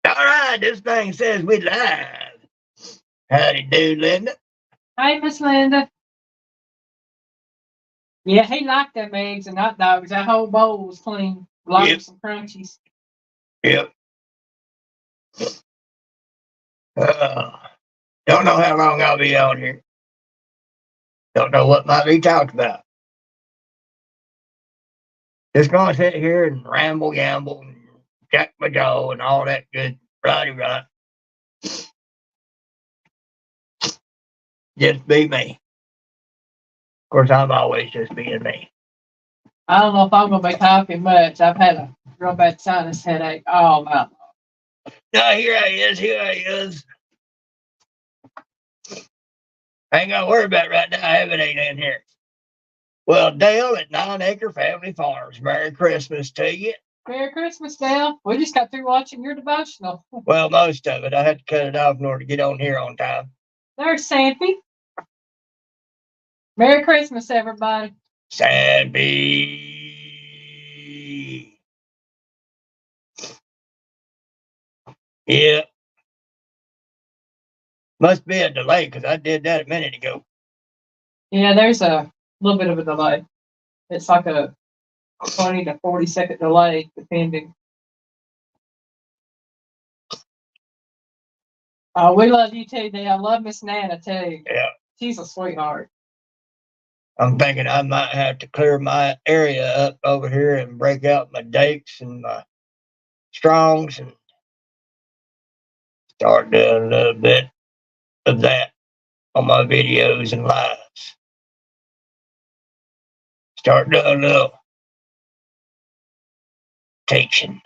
All right, this thing says we live. Howdy do, Linda. Hey, Miss Linda. Yeah, he liked them eggs and hot dogs. That whole bowl was clean. Along Yep, with some crunchies. yep. Uh, don't know how long I'll be on here. Don't know what might be talked about. Just gonna sit here and ramble, yamble, and jack my jaw and all that good righty right. Just be me. Of course, I'm always just being me. I don't know if I'm going to be talking much. I've had a real bad sinus headache all night. Now here I is, here I is. I ain't gotta worry about it right now. I have it ain't in here. Well, Dale at 9 Acre Family Farms. Merry Christmas to you. Merry Christmas, Dale. We just got through watching your devotional. Well, most of it. I had to cut it off in order to get on here on time. There's Sandy. Merry Christmas, everybody. Sandy. Yeah. Must be a delay because I did that a minute ago. Yeah, there's a little bit of a delay. It's like a 20 to 40-second delay, depending. We love you too, Dale. I love Miss Nana too. Yeah. She's a sweetheart. I'm thinking I might have to clear my area up over here and break out my dakes and my strongs and start doing a little bit of that on my videos and lives. Start doing a little teaching.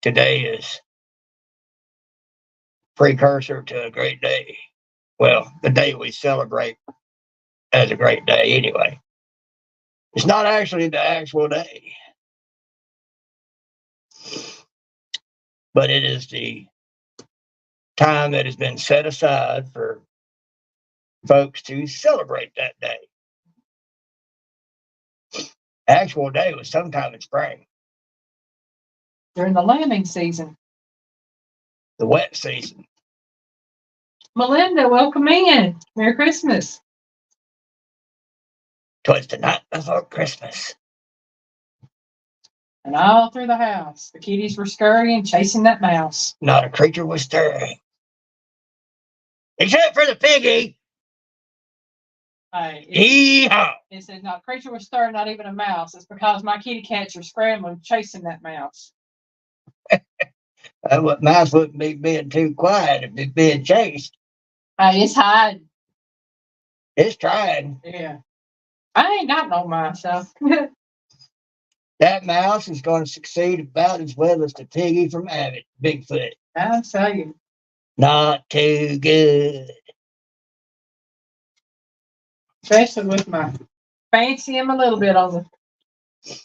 Today is precursor to a great day. Well, the day we celebrate as a great day anyway. It's not actually the actual day, but it is the time that has been set aside for folks to celebrate that day. Actual day was sometime in spring, During the lambing season. the wet season. Melinda, welcome in. Merry Christmas. 'Twas the night before Christmas. And all through the house, the kitties were scurrying, chasing that mouse. Not a creature was stirring, except for the piggy. Hey, Yeehaw! it says not a creature was stirring, not even a mouse. It's because my kitty cats are scrambling, chasing that mouse. Mouse wouldn't be being too quiet if it's being chased. Hey, it's hiding. It's trying. Yeah. I ain't got no mouse, so. That mouse is going to succeed about as well as the piggy from Abbott, Bigfoot. I'm saying. Not too good. Especially with my fancy him a little bit on the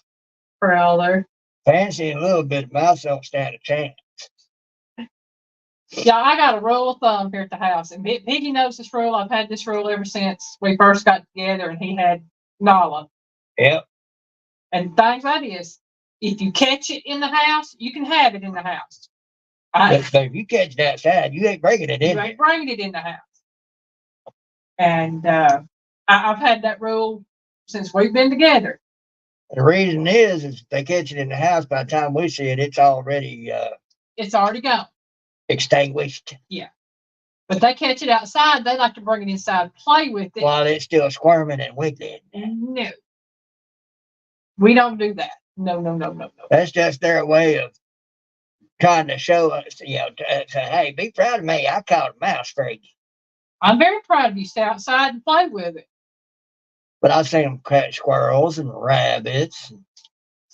prowl there. Fancy a little bit, mouse don't stand a chance. Yeah, I got a rule of thumb here at the house, and Piggy knows this rule. I've had this rule ever since we first got together, and he had Nala. Yep. And things like this, if you catch it in the house, you can have it in the house. But if you catch it outside, you ain't bringing it in. You ain't bringing it in the house. And I've had that rule since we've been together. The reason is if they catch it in the house, by the time we see it, it's already gone. Extinguished. Yeah. But they catch it outside, they like to bring it inside and play with it. While it's still squirming and wiggling. No. We don't do that. No. That's just their way of trying to show us, say, hey, be proud of me. I caught a mouse for you. I'm very proud of you. Stay outside and play with it. But I've seen them catch squirrels and rabbits and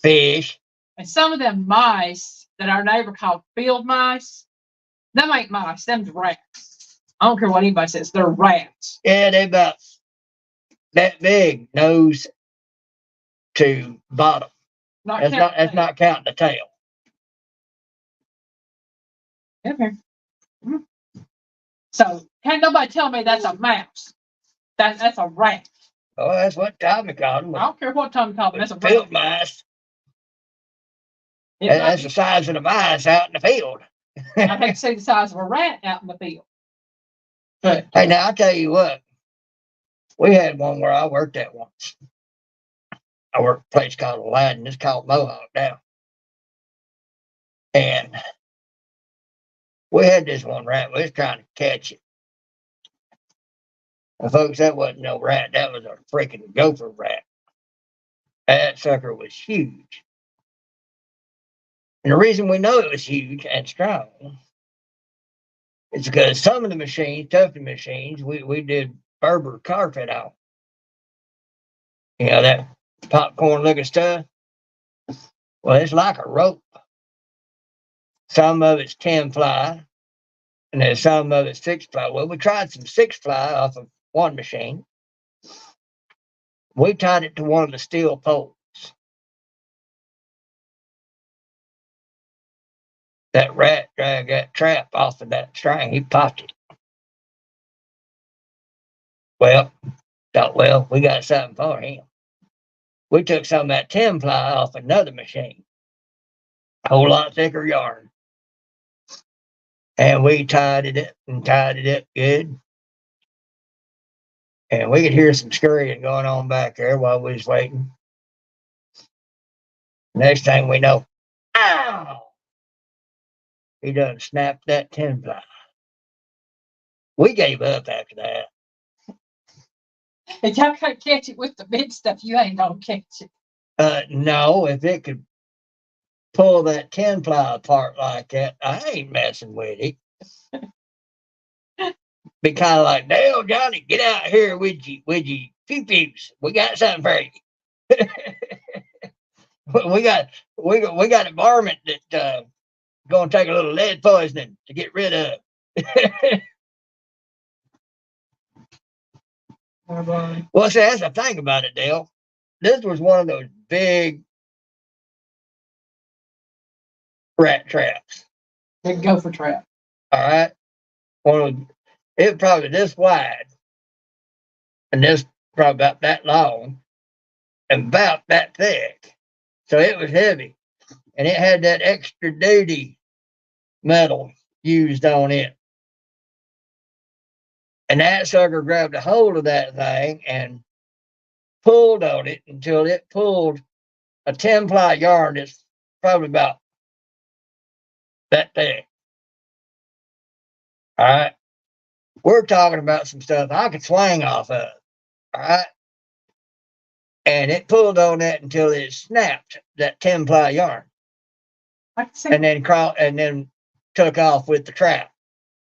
fish. And some of them mice that our neighbor called field mice, them ain't mice, them's rats. I don't care what anybody says, they're rats. Yeah, they about that big, nose to bottom. That's not counting the tail. Okay. So can't nobody tell me that's a mouse. That's a rat. Oh, that's what Tommy called them. I don't care what Tommy called them. That's a field rat. mice. That's the size of the mice out in the field. I'd hate to see the size of a rat out in the field. But hey, now I'll tell you what. We had one where I worked at once. I worked at a place called Aladdin. It's called Mohawk now. And we had this one rat. We was trying to catch it. And folks, that wasn't no rat. That was a freaking gopher rat. That sucker was huge. And the reason we know it was huge and strong is because some of the machines, tufting machines, we did Berber carpet on. You know, that popcorn looking stuff? Well, it's like a rope. Some of it's 10 ply, and then some of it's 6 ply. Well, we tried some 6 ply off of one machine. We tied it to one of the steel poles. That rat dragged that trap off of that string. He popped it. Well, thought, well, we got something for him. We took some of that 10 ply off another machine, a whole lot thicker yarn. And we tied it up good. And we could hear some scurrying going on back there while we was waiting. Next thing we know, ow! He done snapped that 10 ply. We gave up after that. if y'all can't catch it with the big stuff, you ain't gonna catch it. No, if it could pull that 10 ply apart like that, I ain't messing with it. Be kind of like, Dale, Johnny, get out here with you pew pews. We got something for you. we got a varmint that gonna take a little lead poisoning to get rid of. Well, see, that's the thing about it, Dale. This was one of those big rat traps. Big gopher trap. All right. It was probably this wide, and this probably about that long, and about that thick. So it was heavy, and it had that extra duty metal used on it. And that sucker grabbed a hold of that thing and pulled on it until it pulled a 10 ply yarn that's probably about that thick. All right. We're talking about some stuff I could swing off of. All right. And it pulled on that until it snapped that 10 ply yarn. And then took off with the trap.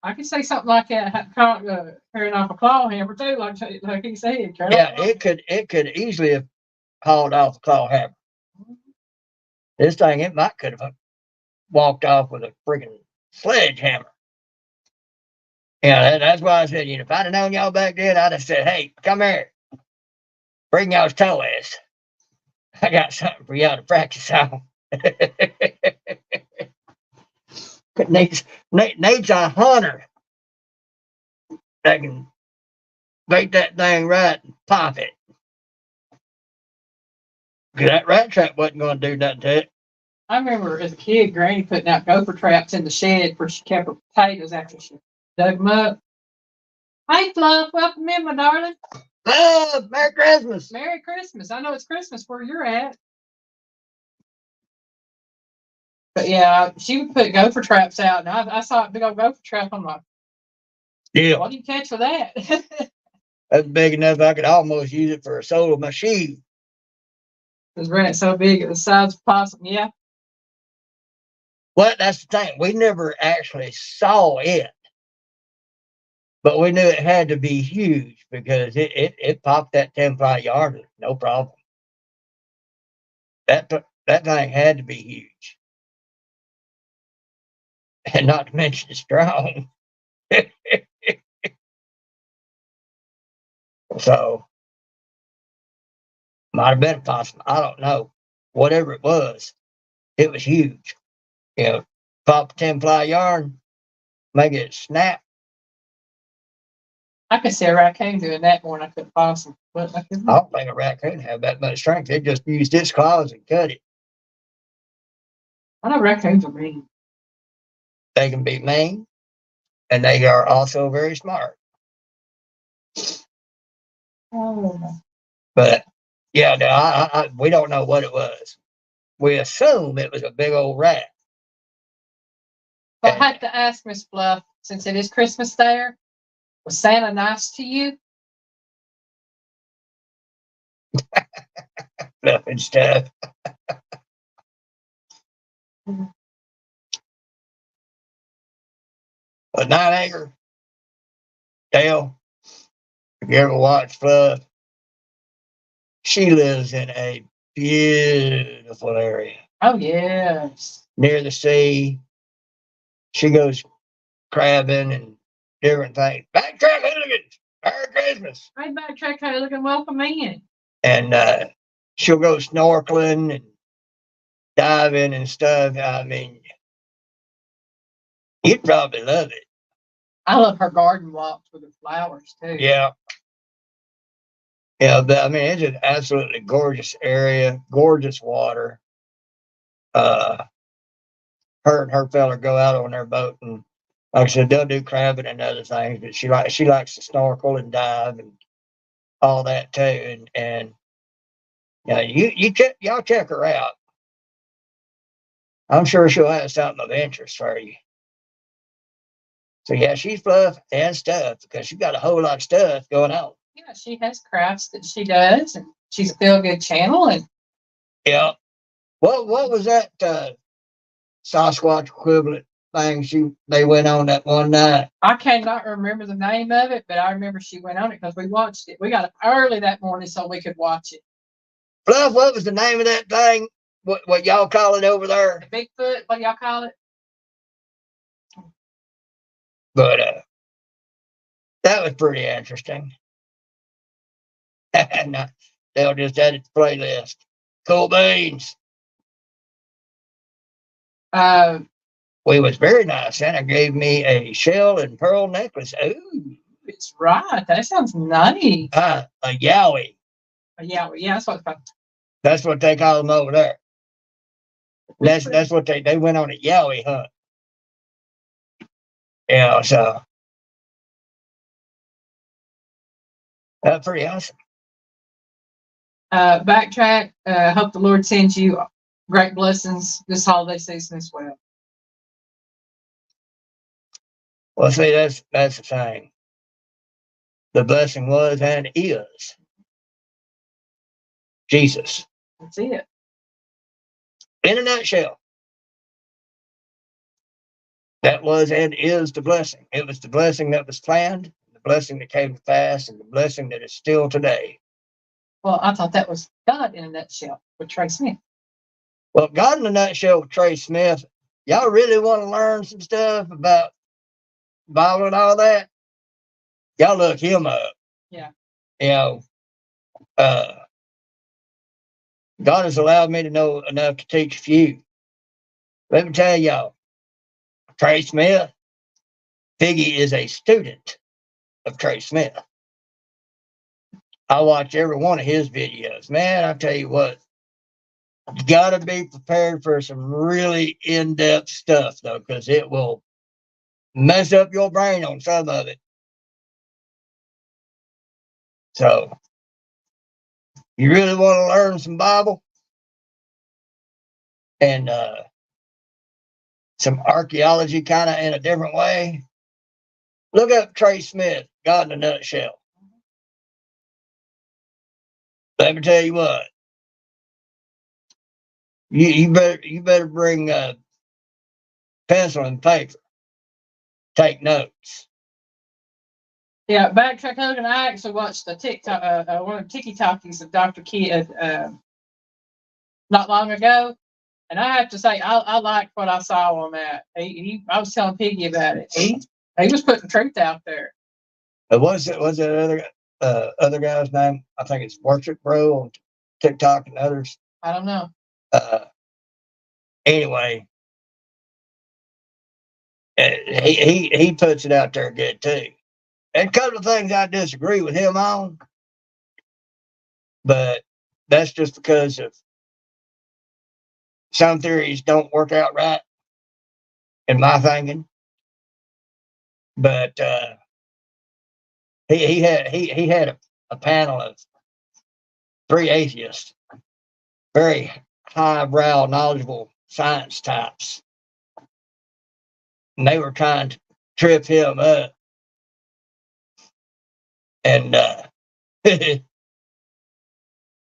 I could say something like that, carrying off a claw hammer too, like he said. Yeah, it could easily have hauled off a claw hammer. This thing, could have walked off with a freaking sledgehammer. Yeah, that's why I said, if I'd have known y'all back then, I'd have said, hey, come here. Bring y'all's toys. I got something for y'all to practice on. needs a hunter that can make that thing right and pop it. That rat trap wasn't going to do nothing to it. I remember as a kid, Granny putting out gopher traps in the shed where she kept her potatoes after she dug them up. Hey, Fluff, welcome in, my darling. Love, Merry Christmas. Merry Christmas. I know it's Christmas where you're at. But yeah, she would put gopher traps out, and I saw a big old gopher trap. I'm like, yeah. What do you catch for that? That's big enough I could almost use it for a sole of my shoe. This rat's so big, it's the size of a possum, yeah. Well, that's the thing. We never actually saw it. But we knew it had to be huge because it popped that 10 ply yarn, no problem. That thing had to be huge. And not to mention strong. So, might have been a possum. I don't know. Whatever it was huge. Pop a 10 ply yarn, make it snap. I could see a raccoon doing that more than I could a possum. But I don't think a raccoon had that much strength. It just used its claws and cut it. I know raccoons are mean. They can be mean, and they are also very smart. Oh. But yeah, no, we don't know what it was. We assume it was a big old rat. But I have to ask Miss Fluff, since it is Christmas there, was Santa nice to you? And stuff. Mhm. But 9 Acre, Dale, if you ever watch Fluff, she lives in a beautiful area Oh, yes. near the sea. She goes crabbing and different things. Backtrack hooligans, Merry Christmas. Right backtrack, how you looking welcome in. And she'll go snorkeling and diving and stuff. I mean, you'd probably love it. I love her garden walks with her flowers, too. Yeah. Yeah, but I mean, it's an absolutely gorgeous area, gorgeous water. Uh, her and her fella go out on their boat, and like I said, they'll do crabbing and other things. But she likes to snorkel and dive and all that too. And yeah, y'all check her out. I'm sure she'll have something of interest for you. So yeah, she's fluff and stuff because she's got a whole lot of stuff going on. Yeah, she has crafts that she does, and she's a feel good channel. And Yeah. What was that Sasquatch equivalent thing they went on that one night? I cannot remember the name of it, but I remember she went on it because we watched it. We got up early that morning so we could watch it. Fluff, what was the name of that thing? What y'all call it over there? Bigfoot, what do y'all call it? But that was pretty interesting. And they'll just add it to the playlist. Cool beans. We was very nice. Santa gave me a shell and pearl necklace. Ooh, It's right. That sounds nice. a yowie. Yeah, that's what. That's what they call them over there. That's what they went on a yowie hunt. Yeah, so that's pretty awesome. Backtrack. Hope the Lord sends you great blessings this holiday season as well. Well, see, that's the thing. The blessing was and is Jesus. That's it. In a nutshell, that was and is the blessing. It was the blessing that was planned, the blessing that came to pass, and the blessing that is still today. Well, I thought that was God in a nutshell with Trey Smith. Well, God in a nutshell with Trey Smith. Y'all really want to learn some stuff about Bible and all that? Y'all look him up. Yeah. You know, God has allowed me to know enough to teach a few. Let me tell y'all, Trey Smith, Piggy is a student of Trey Smith. I watch every one of his videos. Man, I tell you what, you got to be prepared for some really in-depth stuff, though, because it will mess up your brain on some of it. So, you really want to learn some Bible and some archaeology kind of in a different way? Look up Trey Smith, God in a Nutshell. Let me tell you what, you better bring pencil and paper. Take notes. Yeah, Backtrack Hogan. I actually watched the TikTok, one of the TikTokies of Dr. Kidd not long ago, and I have to say I liked what I saw on that. I was telling Piggy about it. He was putting truth out there. What's that other guy's name? I think it's Worship Bro on TikTok and others. I don't know. Anyway, he puts it out there good too. And a couple of things I disagree with him on, but that's just because of some theories don't work out right in my thinking, but he had a panel of 3 atheists, very highbrow, knowledgeable science types, and they were trying to trip him up. And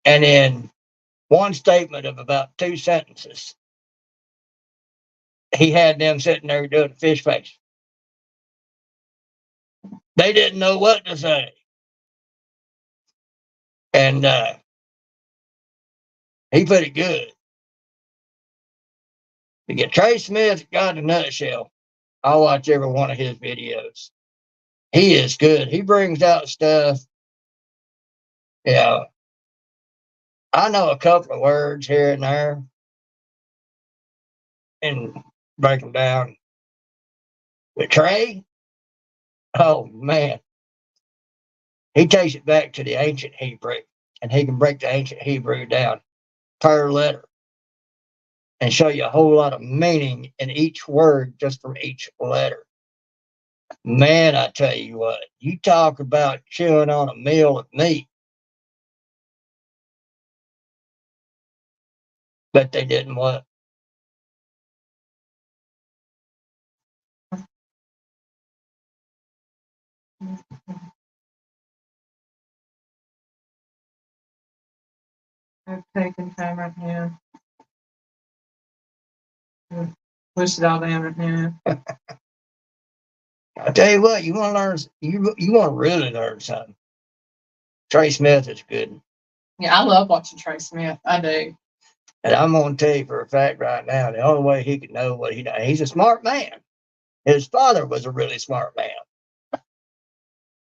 and in one statement of about 2 sentences, he had them sitting there doing a fish face. They didn't know what to say. And he put it good. To get Trey Smith got in a nutshell, I'll watch every one of his videos. He is good. He brings out stuff. Yeah. I know a couple of words here and there and break them down. But Trey, oh man, he takes it back to the ancient Hebrew, and he can break the ancient Hebrew down per letter and show you a whole lot of meaning in each word just from each letter. Man, I tell you what, you talk about chewing on a meal of meat, but they didn't what? I've taken time right now. Push it all down right now. I tell you what, you want to learn, you want to really learn something. Trey Smith is good. Yeah, I love watching Trey Smith. I do. And I'm going to tell you for a fact right now, the only way he could know what he knows, he's a smart man. His father was a really smart man.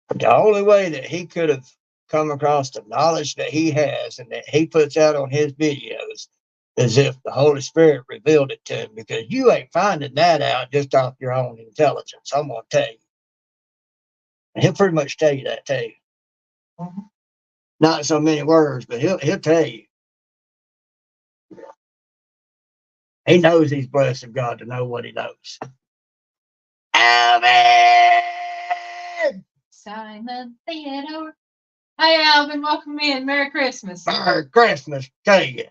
But the only way that he could have come across the knowledge that he has and that he puts out on his videos is if the Holy Spirit revealed it to him, because you ain't finding that out just off your own intelligence. I'm going to tell you. And he'll pretty much tell you that too. Mm-hmm. Not so many words, but he'll tell you. He knows he's blessed of God to know what he knows. Alvin! Simon Theodore. Hey, Alvin, welcome in. Merry Christmas. Merry Christmas to you.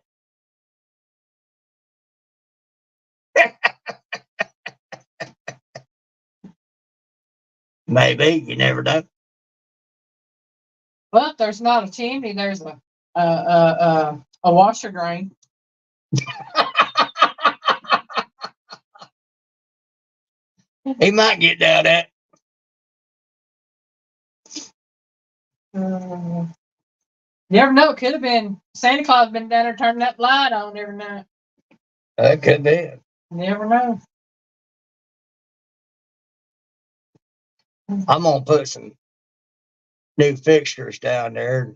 Maybe, you never know. Well, if there's not a chimney, there's a washer drain. He might get down that. You never know. It could have been Santa Claus been down there turning that light on every night. That could be it. You never know. I'm going to put some new fixtures down there.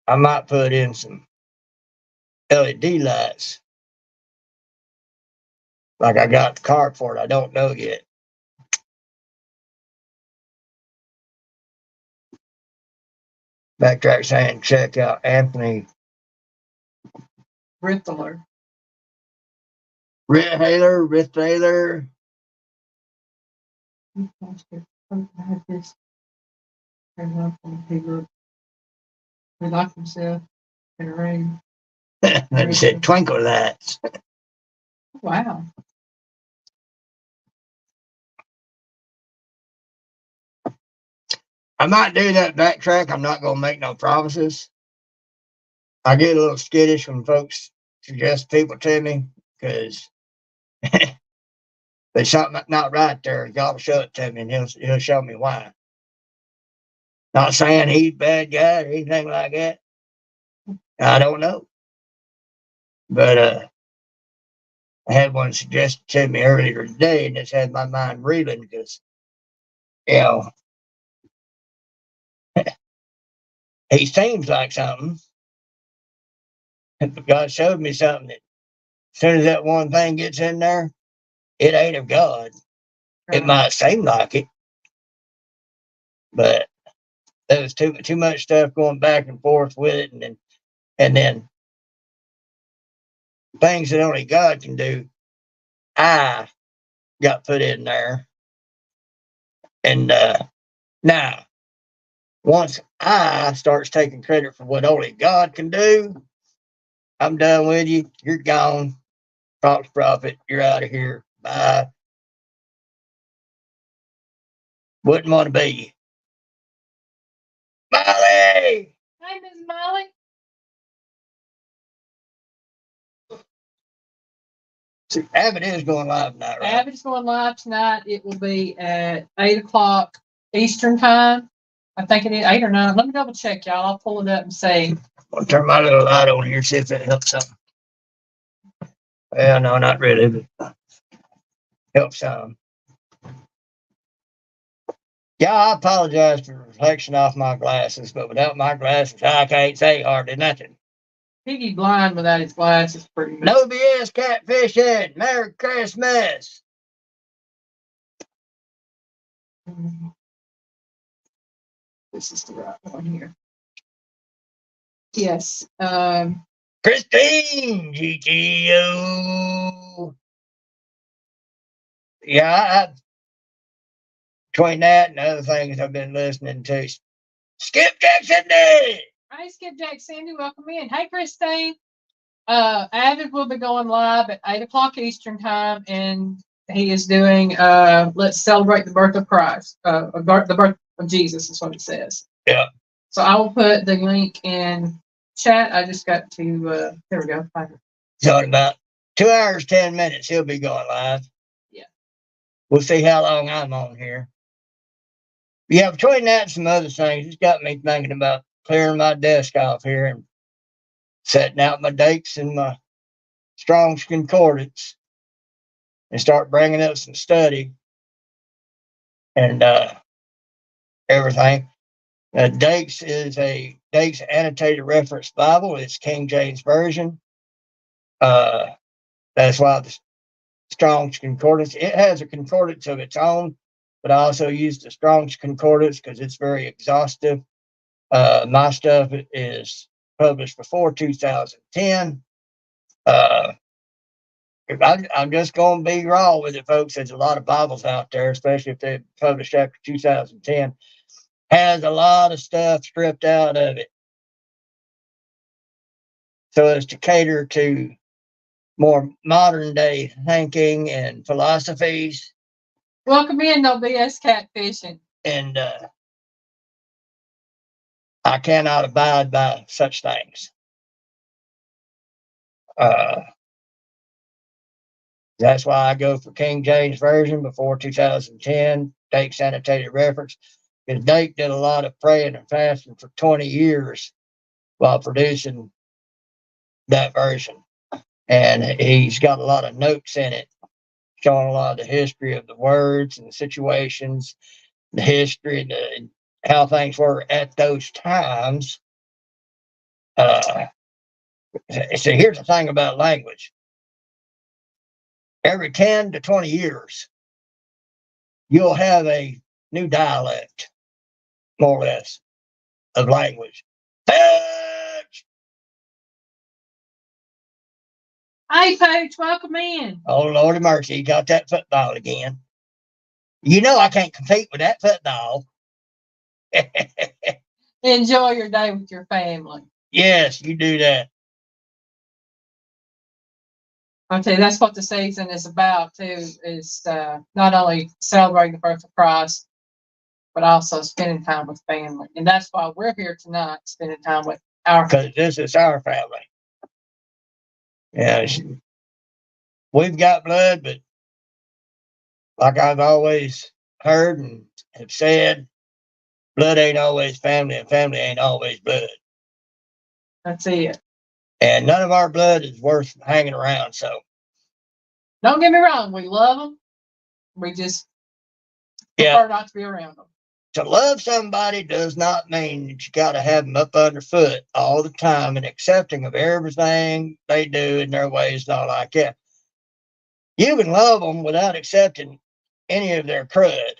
I might put in some LED lights. Like I got the card for it. I don't know yet. Backtrack saying check out Anthony Rittler. Rithaler. He locked himself in a room. And he said twinkle lights. Wow. I might do that backtrack. I'm not going to make no promises. I get a little skittish when folks suggest people to me because there's something not right there. God will show it to me and he'll show me why. Not saying he's a bad guy or anything like that. I don't know. But I had one suggested to me earlier today, and it's had my mind reeling because, you know, he seems like something. But God showed me something that as soon as that one thing gets in there, it ain't of God. It might seem like it, but there was too much stuff going back and forth with it, and then things that only God can do, I got put in there. And now, once I starts taking credit for what only God can do, I'm done with you. You're gone. False prophet. You're out of here. Bye. Wouldn't want to be you. Molly! Hi, Miss Molly. See, Abbott is going live tonight, right? Abbott's going live tonight. It will be at 8 o'clock Eastern time. I think it is 8 or 9. Let me double check, y'all. I'll pull it up and see. I'll turn my little light on here, see if it helps some. Well, no, not really, but helps some. Yeah, I apologize for the reflection off my glasses, but without my glasses, I can't say hardly nothing. Piggy blind without his glasses, pretty much. No BS catfishing. Merry Christmas. This is the right one here. Yes. Christine GTO. Yeah, between that and other things I've been listening to. Skip Jackson Day. Hi, Skip Jack Sandy. Welcome in. Hey, Christine. Avid will be going live at 8 o'clock Eastern time, and he is doing Let's Celebrate the Birth of Christ. The birth of Jesus is what it says. Yeah. So I will put the link in chat. I just got to there we go. So in about 2 hours, 10 minutes, he'll be going live. Yeah. We'll see how long I'm on here. Yeah, between that and some other things, it's got me thinking about clearing my desk off here and setting out my dates and my Strong's Concordance and start bringing up some study and everything. Dates is a Dates Annotated Reference Bible. It's King James Version. That's why the Strong's Concordance, it has a concordance of its own, but I also use the Strong's Concordance because it's very exhaustive. My stuff is published before 2010. I'm just going to be raw with it, folks. There's a lot of Bibles out there, especially if they're published after 2010. Has a lot of stuff stripped out of it so as to cater to more modern day thinking and philosophies. Welcome in, no BS catfishing. And I cannot abide by such things. That's why I go for King James Version before 2010, Dake's Annotated Reference. Because Dake did a lot of praying and fasting for 20 years while producing that version. And he's got a lot of notes in it, showing a lot of the history of the words and the situations, the history, and how things were at those times. So here's the thing about language. Every 10 to 20 years, you'll have a new dialect, more or less, of language. Fetch! Hey, Paige, welcome in. Oh, Lordy mercy, he got that football again. You know I can't compete with that football. Enjoy your day with your family. Yes, you do that. I'll tell you, that's what the season is about, too, is not only celebrating the birth of Christ, but also spending time with family. And that's why we're here tonight, spending time with our family. Because this is our family. Yeah, we've got blood, but like I've always heard and have said, blood ain't always family, and family ain't always blood. That's it. And none of our blood is worth hanging around. So don't get me wrong, we love them. We just prefer not to be around them. To love somebody does not mean that you got to have them up underfoot all the time and accepting of everything they do and their ways and all like that. You can love them without accepting any of their crud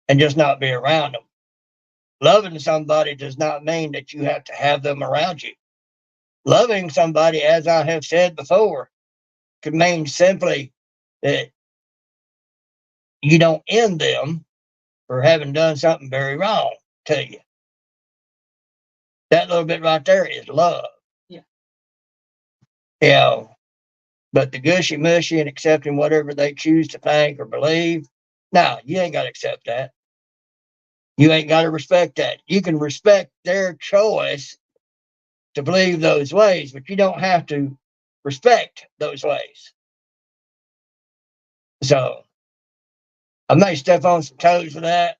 and just not be around them. Loving somebody does not mean that you have to have them around you. Loving somebody, as I have said before, could mean simply that you don't end them for having done something very wrong to you. That little bit right there is love. Yeah. You know, but the gushy mushy and accepting whatever they choose to think or believe, no, you ain't got to accept that. You ain't got to respect that. You can respect their choice to believe those ways, but you don't have to respect those ways. So I may step on some toes for that,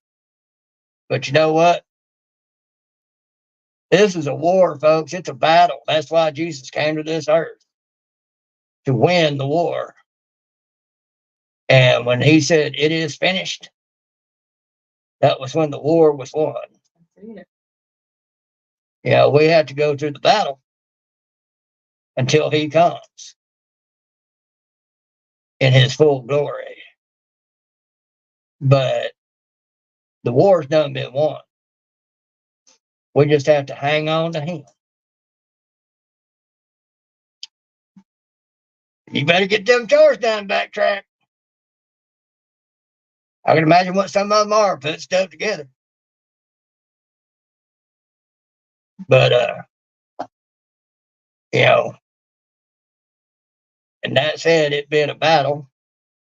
but you know what? This is a war, folks. It's a battle. That's why Jesus came to this earth, to win the war. And when he said, "It is finished," that was when the war was won. Yeah, we have to go through the battle until he comes in his full glory. But the war's done been won. We just have to hang on to him. You better get them chores done, backtrack. I can imagine what some of them are, putting stuff together. But you know, and that said, it been a battle,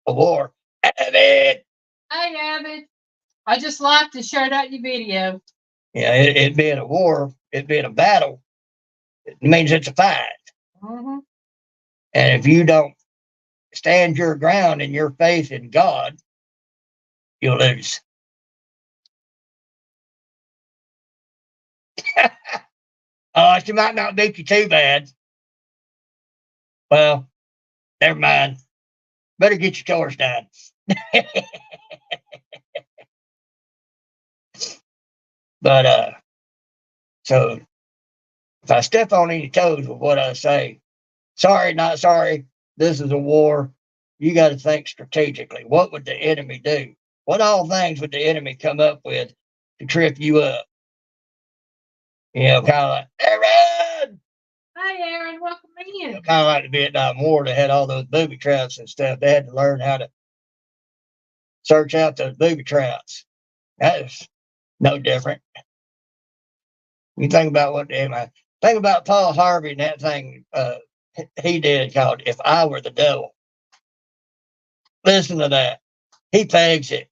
a war. Hey, Abbott. I just liked and shared out your video. Yeah, it being a war, it being a battle, it means it's a fight. Mm-hmm. And if you don't stand your ground in your faith in God, you'll lose. She might not beat you too bad. Well, never mind. Better get your chores done. But so if I step on any toes with what I say, sorry, not sorry. This is a war. You got to think strategically. What would the enemy do? What all things would the enemy come up with to trip you up? You know, kind of like, Aaron! Hi, Aaron. Welcome in. Kind of like the Vietnam War. They had all those booby traps and stuff. They had to learn how to search out those booby traps. That is no different. You think about what think about Paul Harvey and that thing he did called "If I Were the Devil." Listen to that. He pegs it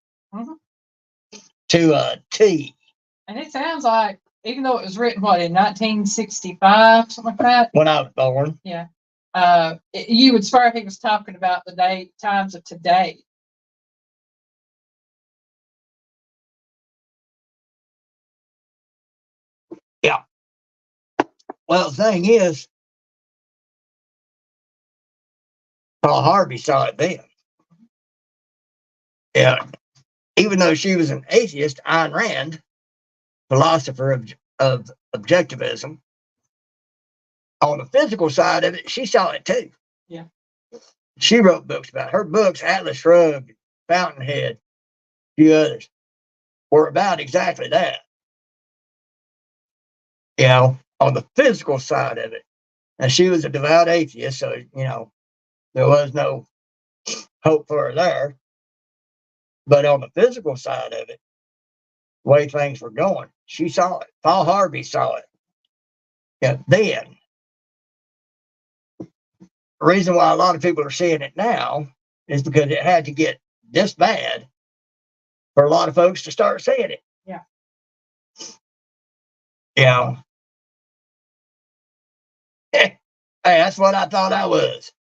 to a T. And it sounds like, even though it was written, what, in 1965, something like that? When I was born. Yeah. You would swear he was talking about the times of today. Yeah. Well, the thing is, Paul Harvey saw it then. Yeah. Even though she was an atheist, Ayn Rand, philosopher of objectivism, on the physical side of it, she saw it too. Yeah. She wrote books about it. Her books, Atlas Shrugged, Fountainhead, a few others, were about exactly that. You know, on the physical side of it. And she was a devout atheist, so, you know, there was no hope for her there. But on the physical side of it, the way things were going, she saw it. Paul Harvey saw it. Yeah, then, the reason why a lot of people are seeing it now is because it had to get this bad for a lot of folks to start seeing it. Yeah. You know, hey, that's what I thought I was.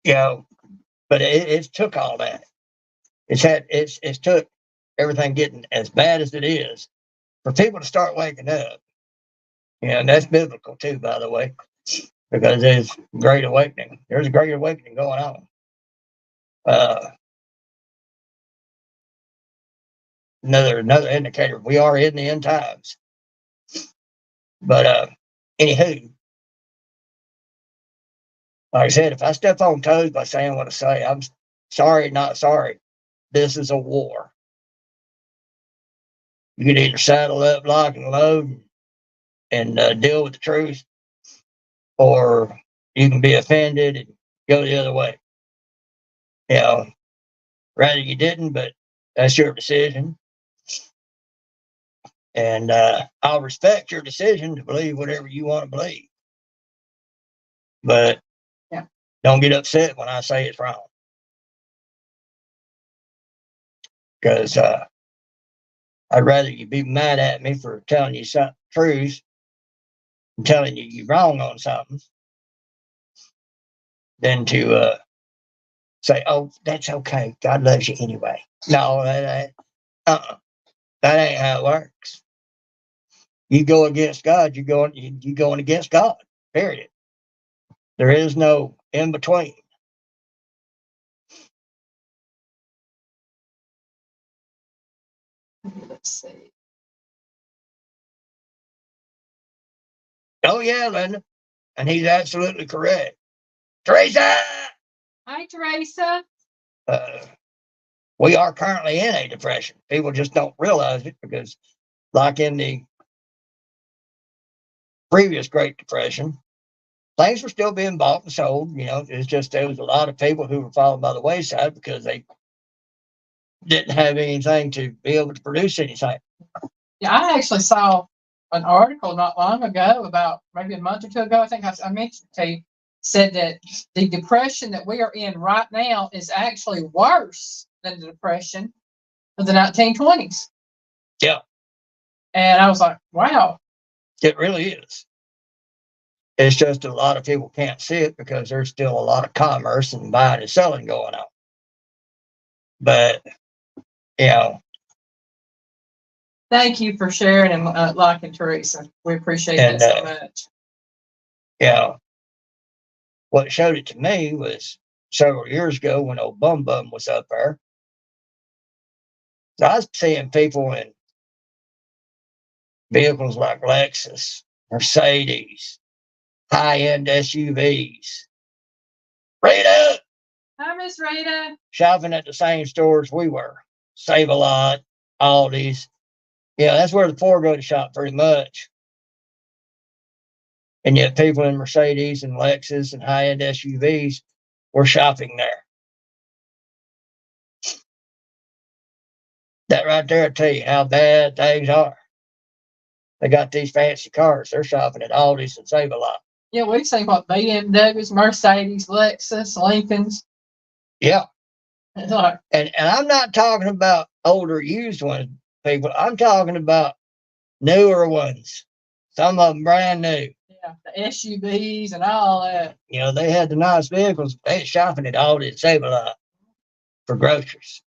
You know, but it's took all that. It's took everything getting as bad as it is for people to start waking up. You know, and that's biblical too, by the way, because there's great awakening. There's a great awakening going on. Another indicator. We are in the end times. But anywho, like I said, if I step on toes by saying what I say, I'm sorry, not sorry. This is a war. You can either saddle up, lock and load, and deal with the truth, or you can be offended and go the other way. You know, rather you didn't, but that's your decision. And I'll respect your decision to believe whatever you want to believe. But Yeah. Don't get upset when I say it's wrong. Because I'd rather you be mad at me for telling you some truth and telling you you're wrong on something than to say, "Oh, that's okay. God loves you anyway." No, that ain't how it works. You go against God, you going against God. Period. There is no in between. Let's see. Oh yeah, Linda, and he's absolutely correct. Teresa, Hi, Teresa. We are currently in a depression. People just don't realize it because, like in the previous Great Depression, things were still being bought and sold. You know, it's just there was a lot of people who were falling by the wayside because they didn't have anything to be able to produce anything. Yeah, I actually saw an article not long ago, about maybe a month or two ago. I think I mentioned to you, said that the depression that we are in right now is actually worse than the depression of the 1920s. Yeah. And I was like, wow. It really is. It's just a lot of people can't see it because there's still a lot of commerce and buying and selling going on. But, you know. Thank you for sharing and liking Teresa. We appreciate that so much. Yeah. What showed it to me was several years ago when old Bum Bum was up there. So I was seeing people in vehicles like Lexus, Mercedes, high-end SUVs. Rita! Hi, Miss Rita. Shopping at the same stores we were. Save a Lot, Aldi's. Yeah, that's where the poor go to shop pretty much. And yet people in Mercedes and Lexus and high-end SUVs were shopping there. That right there will tell you how bad things are. They got these fancy cars. They're shopping at Aldi's and Save a Lot. Yeah, we've seen what BMWs, Mercedes, Lexus, Lincolns. Yeah. Like, and I'm not talking about older used ones, people. I'm talking about newer ones. Some of them brand new. Yeah, the SUVs and all that. You know, they had the nice vehicles. They had shopping at Aldi and Save a Lot for groceries.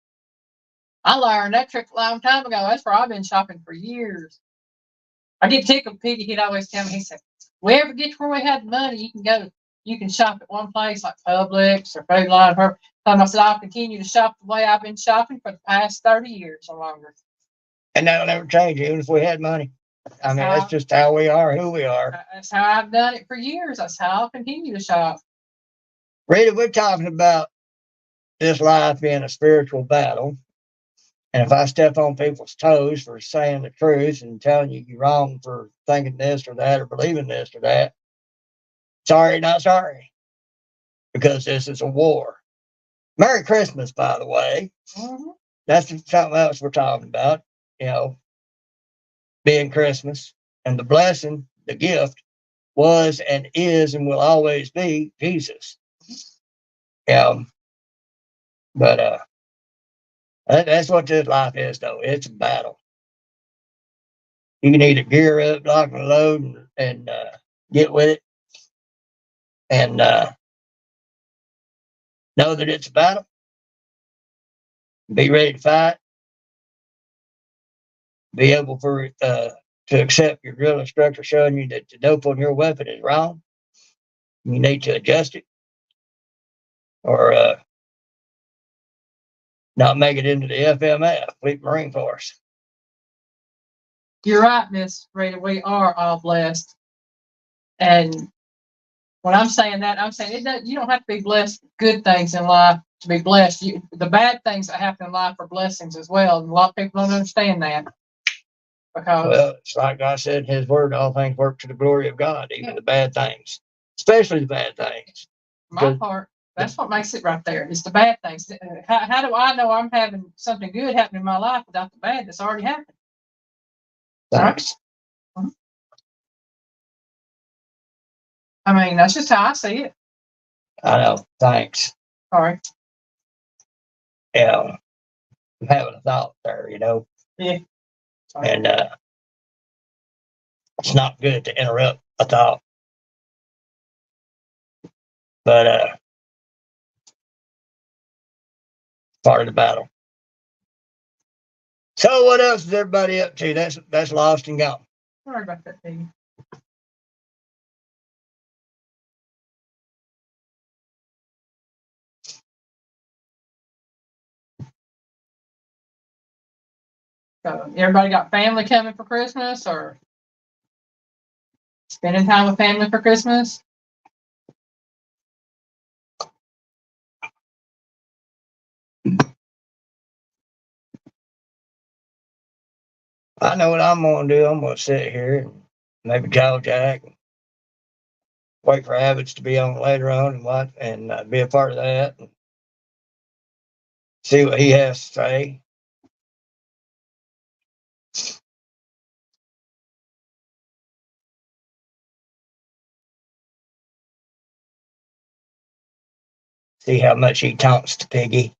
I learned that trick a long time ago. That's where I've been shopping for years. I get tickled Piggy. He'd always tell me, he said, we ever get to where we had money, you can shop at one place like Publix or Food Line. I said, I'll continue to shop the way I've been shopping for the past 30 years or longer. And that'll never change, even if we had money. I mean, that's just how we are, who we are. That's how I've done it for years. That's how I'll continue to shop. Rita, we're talking about this life being a spiritual battle. And if I step on people's toes for saying the truth and telling you you're wrong for thinking this or that or believing this or that, sorry, not sorry. Because this is a war. Merry Christmas, by the way. Mm-hmm. That's something else we're talking about, you know, being Christmas. And the blessing, the gift, was and is and will always be Jesus. But that's what this life is, though. It's a battle. You can either gear up, lock and load, and get with it, and know that it's a battle. Be ready to fight. Be able to accept your drill instructor showing you that the dope on your weapon is wrong. You need to adjust it, or not make it into the FMF, Fleet Marine Force. You're right, Miss Rita. We are all blessed. And when I'm saying that, I'm saying you don't have to be blessed with good things in life to be blessed. The bad things that happen in life are blessings as well. And a lot of people don't understand that. because Well, it's like God said in His Word, all things work to the glory of God, even the bad things, especially the bad things. my Because part, that's what makes it right there. It's the bad things. How do I know I'm having something good happen in my life without the bad that's already happened? thanks. I mean, that's just how I see it. I know. Thanks. Sorry. Yeah, I'm having a thought there, Yeah. Sorry. and it's not good to interrupt a thought, but part of the battle. So, what else is everybody up to? That's lost and gone. Sorry about that, Piggy. So, everybody got family coming for Christmas or spending time with family for Christmas? I know what I'm going to do. I'm going to sit here and maybe jaw jack, and wait for Habits to be on later on and be a part of that, and see what he has to say. See how much he taunts to Piggy.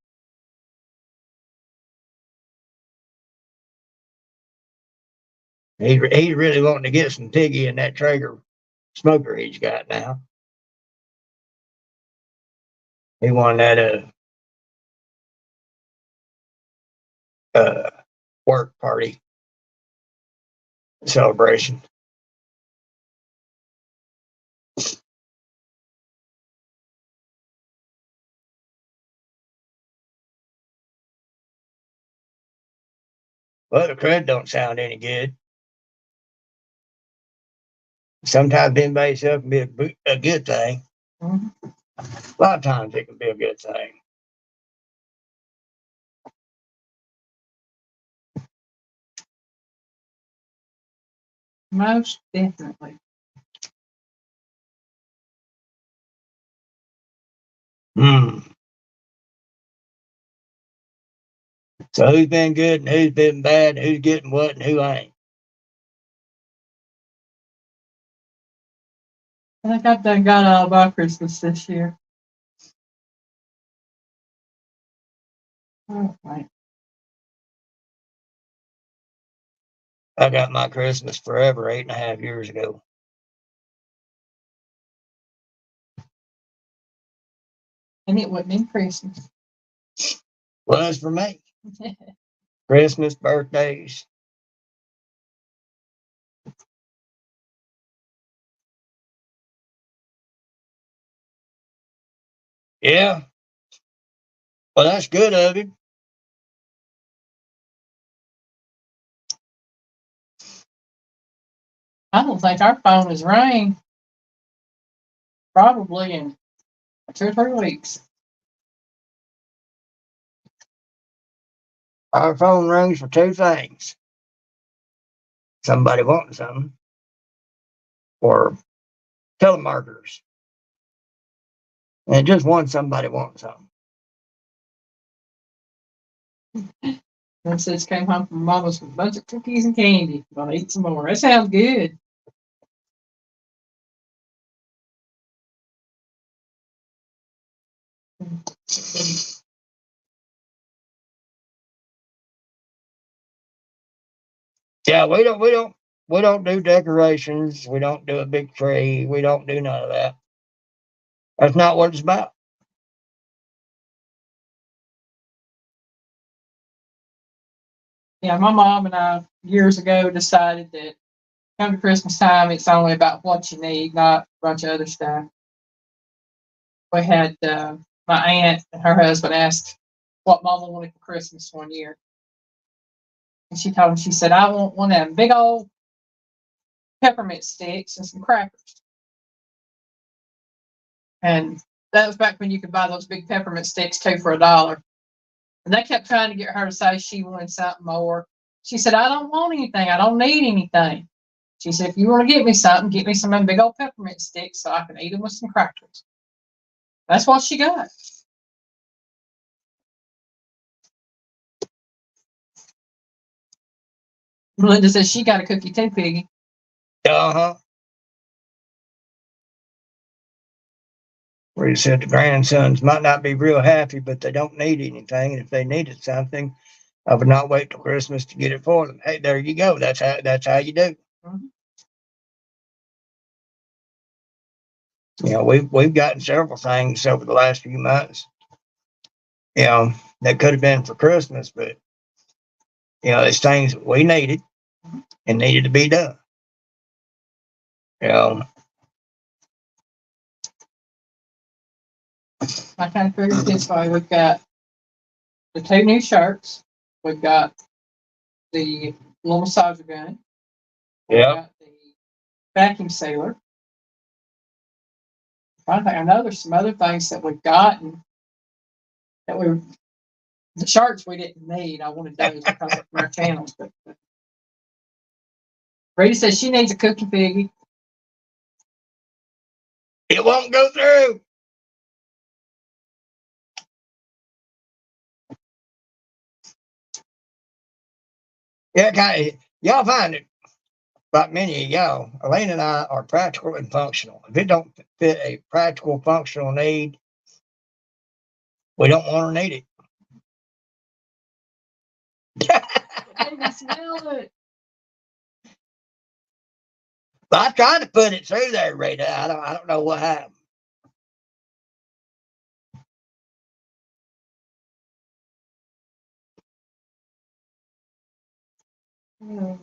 He's really wanting to get some Piggy in that Traeger smoker he's got now. He won that work party celebration. Well, the crud don't sound any good. Sometimes being by yourself can be a good thing. Mm-hmm. A lot of times it can be a good thing. Most definitely. Hmm. So who's been good and who's been bad, and who's getting what and who ain't? I think I've done got all by Christmas this year. Oh, right. I got my Christmas forever 8.5 years ago. And it wasn't in Christmas. Was for me. Christmas, birthdays. Yeah. Well, that's good of him. I don't think our phone has rang probably in 2 or 3 weeks. Our phone rings for two things: somebody wanting something, or telemarketers. And just one somebody wanting something. And sis came home from mama's with a bunch of cookies and candy. Gonna eat some more. That sounds good. Yeah, we don't do decorations. We don't do a big tree. We don't do none of that. That's not what it's about. Yeah, my mom and I years ago decided that come to Christmas time, it's only about what you need, not a bunch of other stuff. We had my aunt and her husband asked what mama wanted for Christmas one year. And she told him, she said, I want one of them big old peppermint sticks and some crackers. And that was back when you could buy those big peppermint sticks too for $1. And they kept trying to get her to say she wanted something more. She said, I don't want anything. I don't need anything. She said, if you want to get me something, get me some of them big old peppermint sticks so I can eat them with some crackers. That's what she got. Melinda says she got a cookie too, Piggy. Uh-huh. Where he said the grandsons might not be real happy, but they don't need anything. And if they needed something, I would not wait till Christmas to get it for them. Hey, there you go. That's how you do. Mm-hmm. You know, we've gotten several things over the last few months, you know, that could have been for Christmas, but you know, it's things that we needed and needed to be done. You know. I kind of figured this way. We've got the 2 new shirts. We've got the little massager gun. We've got the vacuum sealer. I know there's some other things that we've gotten that the shirts we didn't need. I wanted those because of our channels. But Rita says she needs a cookie, Piggy. It won't go through. Yeah, kind of. Y'all find it, like many of y'all, Elaine and I are practical and functional. If it don't fit a practical, functional need, we don't want or need it. I can smell it. I tried to put it through there, Rita. I don't know what happened. Oh,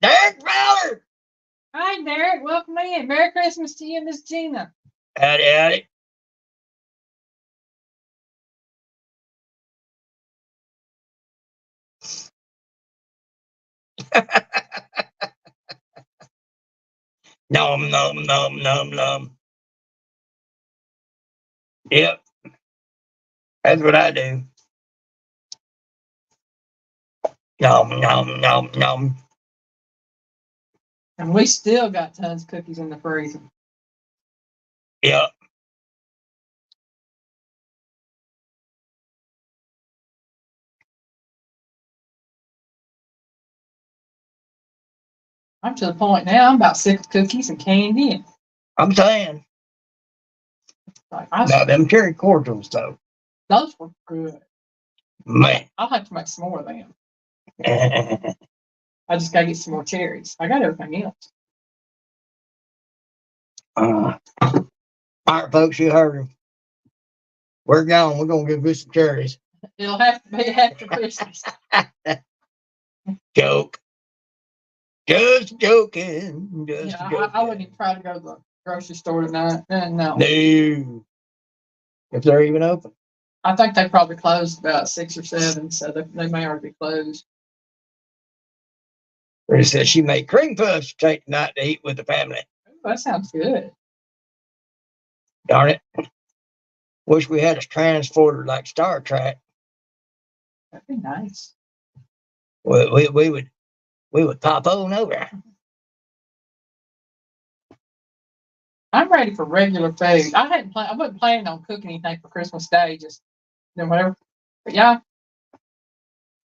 Derek Fowler. hi, Derek. Welcome in. Merry Christmas to you, Miss Gina. Howdy, howdy. Nom, nom, nom, nom, nom. Yep. That's what I do. Nom, nom, nom, nom. And we still got tons of cookies in the freezer. Yep. I'm to the point now, I'm about sick of cookies and candy. I'm saying. Now, them cherry cordials, though. Those were good. Man. I'll have to make some more of them. I just gotta get some more cherries. I got everything else. All right, folks, you heard him. We're gone. We're going to give this some cherries. It'll have to be after Christmas. Joke. Just joking. Just Yeah, joking. I wouldn't even try to go to the grocery store tonight. No. No. If they're even open. I think they probably closed about 6 or 7, so they may already be closed. Rita said she made cream puffs to take tonight to eat with the family. Ooh, that sounds good. Darn it. Wish we had a transporter like Star Trek. That'd be nice. We would pop on over. I'm ready for regular food. I wasn't planning on cooking anything for Christmas Day, just whatever. But yeah,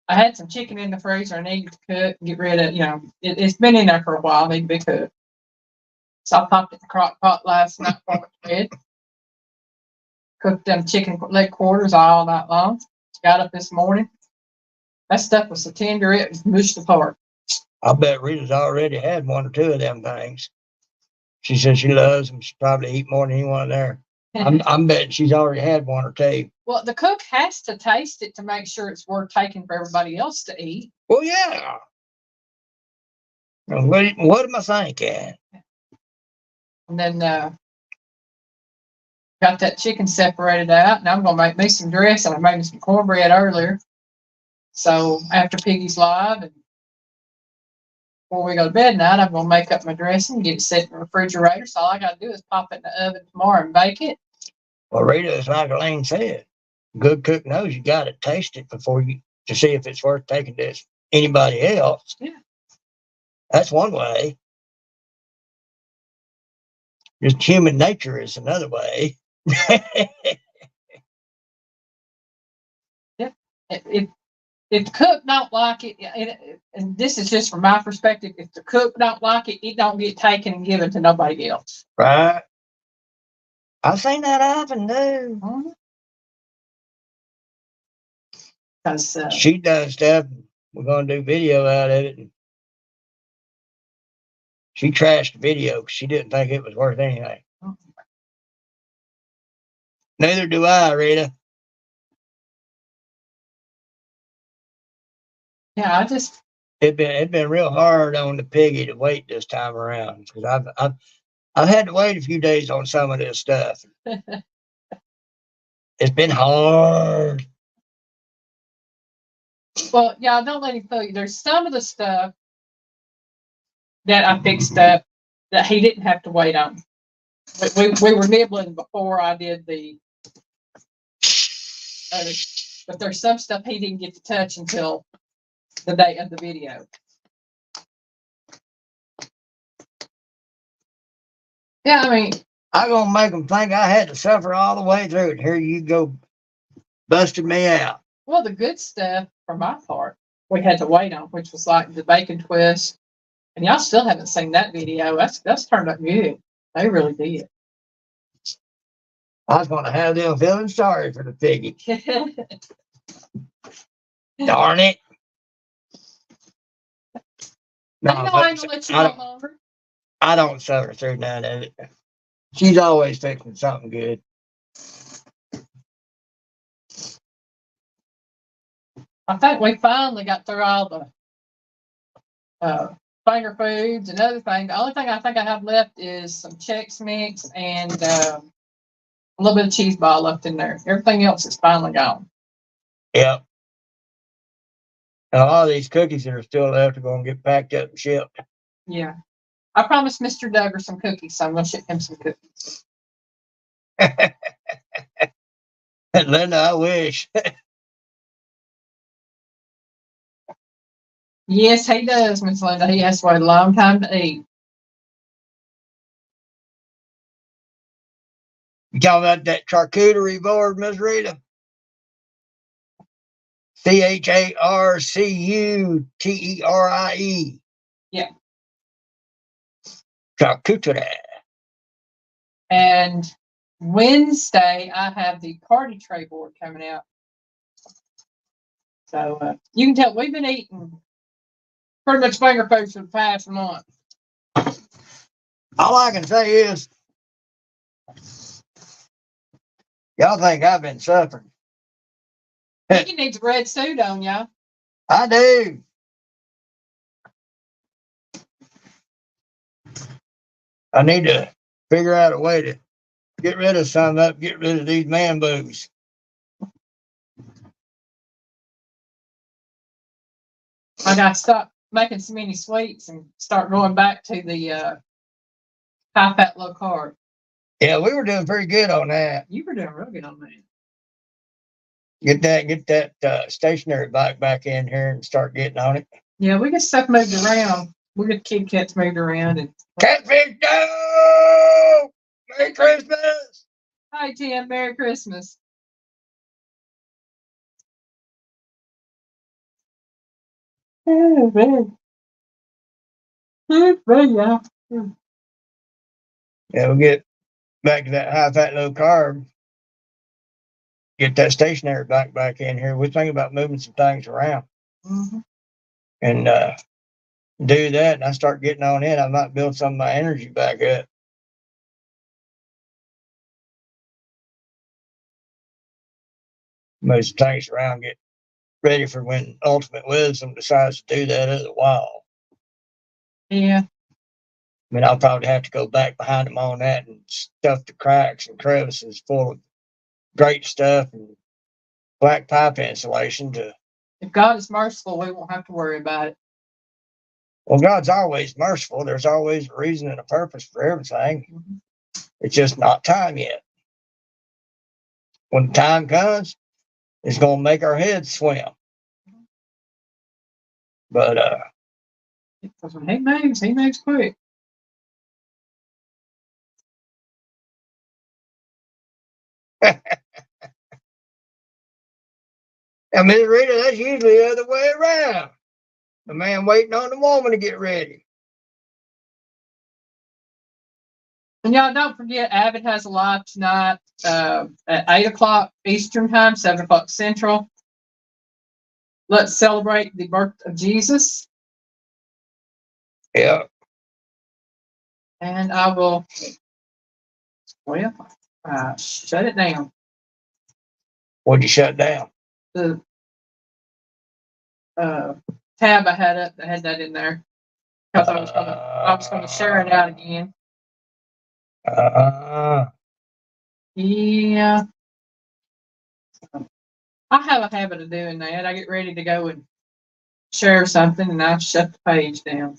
I had some chicken in the freezer. I needed to cook and get rid of. It's been in there for a while. Need to be cooked. So I popped it in the crock pot last night before I went to bed. Cooked them chicken leg quarters all night long. Got up this morning. That stuff was so tender it was mushed apart. I bet Rita's already had 1 or 2 of them things. She says she loves them. She probably eat more than anyone there. I'm betting she's already had 1 or 2. Well, the cook has to taste it to make sure it's worth taking for everybody else to eat. Well, yeah. What am I thinking? And then got that chicken separated out. Now I'm going to make me some dressing. I made me some cornbread earlier. So after Piggy's live, and before we go to bed tonight, I'm gonna make up my dressing, get it set in the refrigerator. So all I gotta do is pop it in the oven tomorrow and bake it. Well, Rita, as like Elaine said, good cook knows you got to taste it before you to see if it's worth taking to anybody else. Yeah. That's one way. Just human nature is another way. Yeah. If the cook don't like it, and this is just from my perspective, if the cook don't like it, it don't get taken and given to nobody else. Right. I've seen that happen too. Mm-hmm. Because she does stuff. We're gonna do video out of it. And she trashed the video because she didn't think it was worth anything. Neither do I, Rita. yeah, I just It been real hard on the Piggy to wait this time around because I've had to wait a few days on some of this stuff. It's been hard. well, yeah, don't let him tell you. There's some of the stuff that I fixed up that he didn't have to wait on. We were nibbling before I did the other, but there's some stuff he didn't get to touch until the day of the video. Yeah, I mean, I'm gonna make them think I had to suffer all the way through it. Here you go, busting me out. well, the good stuff for my part, we had to wait on, which was like the bacon twist. And y'all still haven't seen that video. That's turned up good. They really did. I was gonna have them feeling sorry for the Piggy. Darn it. No, I know I ain't gonna let you go longer. I don't suffer through none of it. She's always fixing something good. I think we finally got through all the finger foods and other things. The only thing I think I have left is some Chex Mix and a little bit of cheese ball left in there. Everything else is finally gone. Yep. And a lot of these cookies that are still left are going to get packed up and shipped. Yeah. I promised Mr. Duggar some cookies, so I'm going to ship him some cookies. Linda, I wish. Yes, he does, Miss Linda. He has to wait a long time to eat. You talking about that charcuterie board, Miss Rita? CHARCUTERIE. Yeah. Charcuterie. And Wednesday, I have the party tray board coming out. So you can tell we've been eating pretty much finger foods for the past month. All I can say is, y'all think I've been suffering. You need the red suit on, y'all. I do. I need to figure out a way to get rid of some of get rid of these man boobs. I got to stop making so many sweets and start going back to the high fat, low carb. Yeah, we were doing pretty good on that. You were doing real good on that. Get that stationary bike back in here and start getting on it. Yeah, we get stuff moved around. We get Kit Kats moved around. And Catfish, go! Merry Christmas! hi, Tim. Merry Christmas. Oh, man. Yeah. Yeah, we'll get back to that high fat, low carb. Get that stationary bike back in here. We're thinking about moving some things around. Mm-hmm. And do that, and I start getting on it. I might build some of my energy back up. Move some things around, get ready for when Ultimate Wisdom decides to do that other while. Yeah. I mean, I'll probably have to go back behind them on that and stuff the cracks and crevices full of great stuff and black pipe insulation to. If God is merciful, we won't have to worry about it. Well, God's always merciful. There's always a reason and a purpose for everything. It's just not time yet. When the time comes, it's going to make our heads swim. But he makes quick. I mean, Rita, that's usually the other way around. The man waiting on the woman to get ready. And y'all don't forget, Abbott has a live tonight at 8 o'clock Eastern time, 7 o'clock Central. Let's celebrate the birth of Jesus. Yeah. And I will, shut it down. What'd you shut down? The tab I had up that had that in there. Because I was gonna share it out again. Yeah. I have a habit of doing that. I get ready to go and share something and I shut the page down.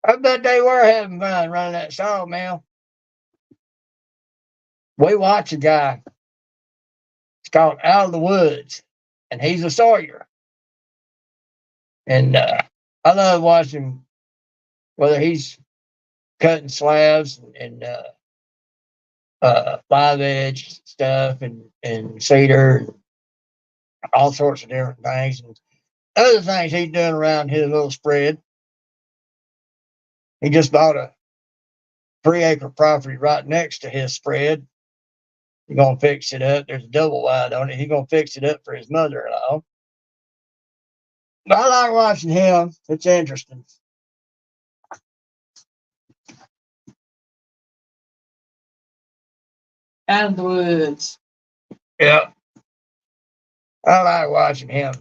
I bet they were having fun running that sawmill. We watch a guy. It's called Out of the Woods, and he's a sawyer. And I love watching whether he's cutting slabs and live edge stuff and cedar and all sorts of different things. And other things he's doing around his little spread. He just bought a 3-acre property right next to his spread. He's going to fix it up. There's a double wide on it. He's going to fix it up for his mother-in-law. But I like watching him. It's interesting. Out of the Woods. Yeah. I like watching him.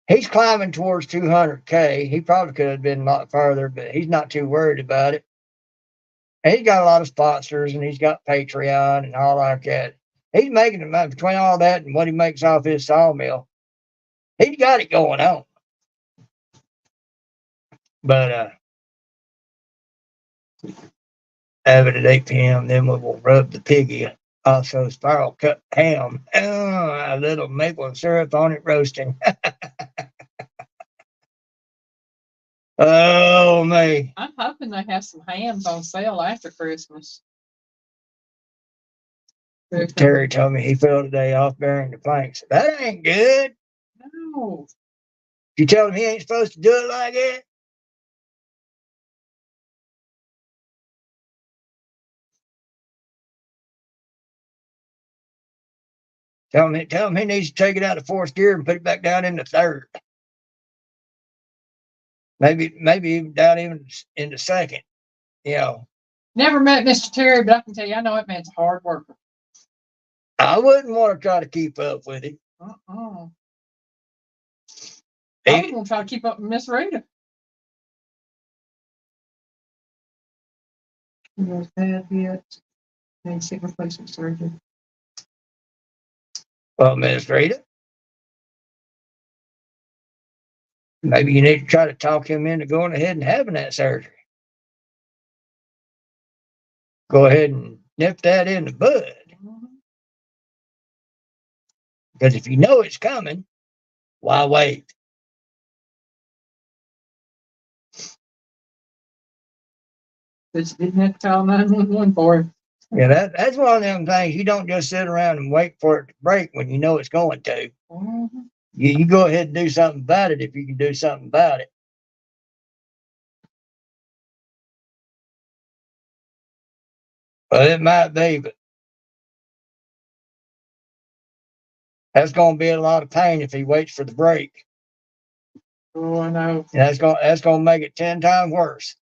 He's climbing towards 200K. He probably could have been a lot further, but he's not too worried about it. And he's got a lot of sponsors, and he's got Patreon and all like that. He's making the money between all that and what he makes off his sawmill. He's got it going on. But have it at 8 p.m., then we will rub the piggy. Also, spiral cut ham. A little maple syrup on it roasting. Oh, me. I'm hoping they have some hams on sale after Christmas. Terry told me he filled a day off bearing the planks. That ain't good. No. You tell him he ain't supposed to do it like that? Tell him he needs to take it out of fourth gear and put it back down into third. Maybe even down even into second. You know. Never met Mr. Terry, but I can tell you, I know that man's a hard worker. I wouldn't want to try to keep up with him. I was going to try to keep up with Miss Rita. Was bad yet. And sick replacement surgery. Well, Miss Rita, maybe you need to try to talk him into going ahead and having that surgery. Go ahead and nip that in the bud. Because if you know it's coming, why wait? But you didn't have to call 911 for it. Yeah, that's one of them things. You don't just sit around and wait for it to break when you know it's going to. Mm-hmm. You go ahead and do something about it if you can do something about it. Well, it might be, but that's going to be a lot of pain if he waits for the break. Oh, I know. And that's going to make it 10 times worse.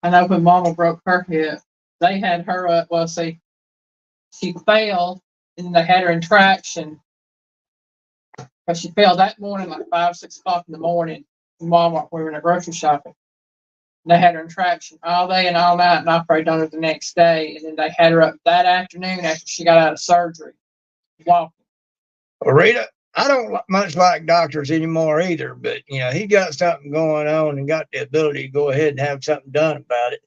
I know when Mama broke her hip, they had her up. Well, see, she fell, and they had her in traction. But she fell that morning, like 5, 6 o'clock in the morning. Mama, we were in a grocery shopping. They had her in traction all day and all night and operated on her the next day. And then they had her up that afternoon after she got out of surgery, walking. Well, Rita, I don't much like doctors anymore either, but he got something going on and got the ability to go ahead and have something done about it.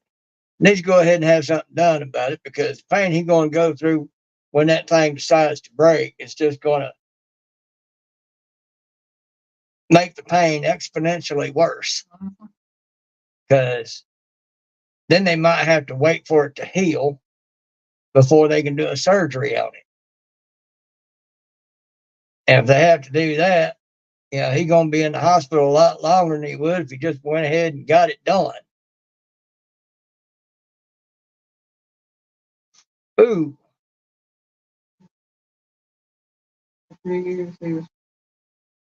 Needs to go ahead and have something done about it, because the pain he's going to go through when that thing decides to break is just going to make the pain exponentially worse. Because then they might have to wait for it to heal before they can do a surgery on it. And if they have to do that, he's going to be in the hospital a lot longer than he would if he just went ahead and got it done. Ooh. He was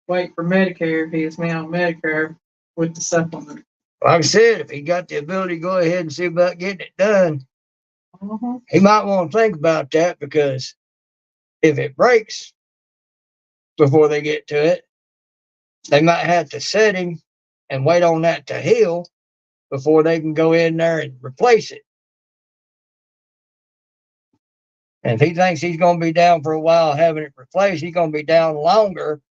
waiting for Medicare. He is now on Medicare with the supplement. Like I said, if he got the ability to go ahead and see about getting it done, he might want to think about that, because if it breaks before they get to it, they might have to set him and wait on that to heal before they can go in there and replace it. And if he thinks he's going to be down for a while having it replaced, he's going to be down longer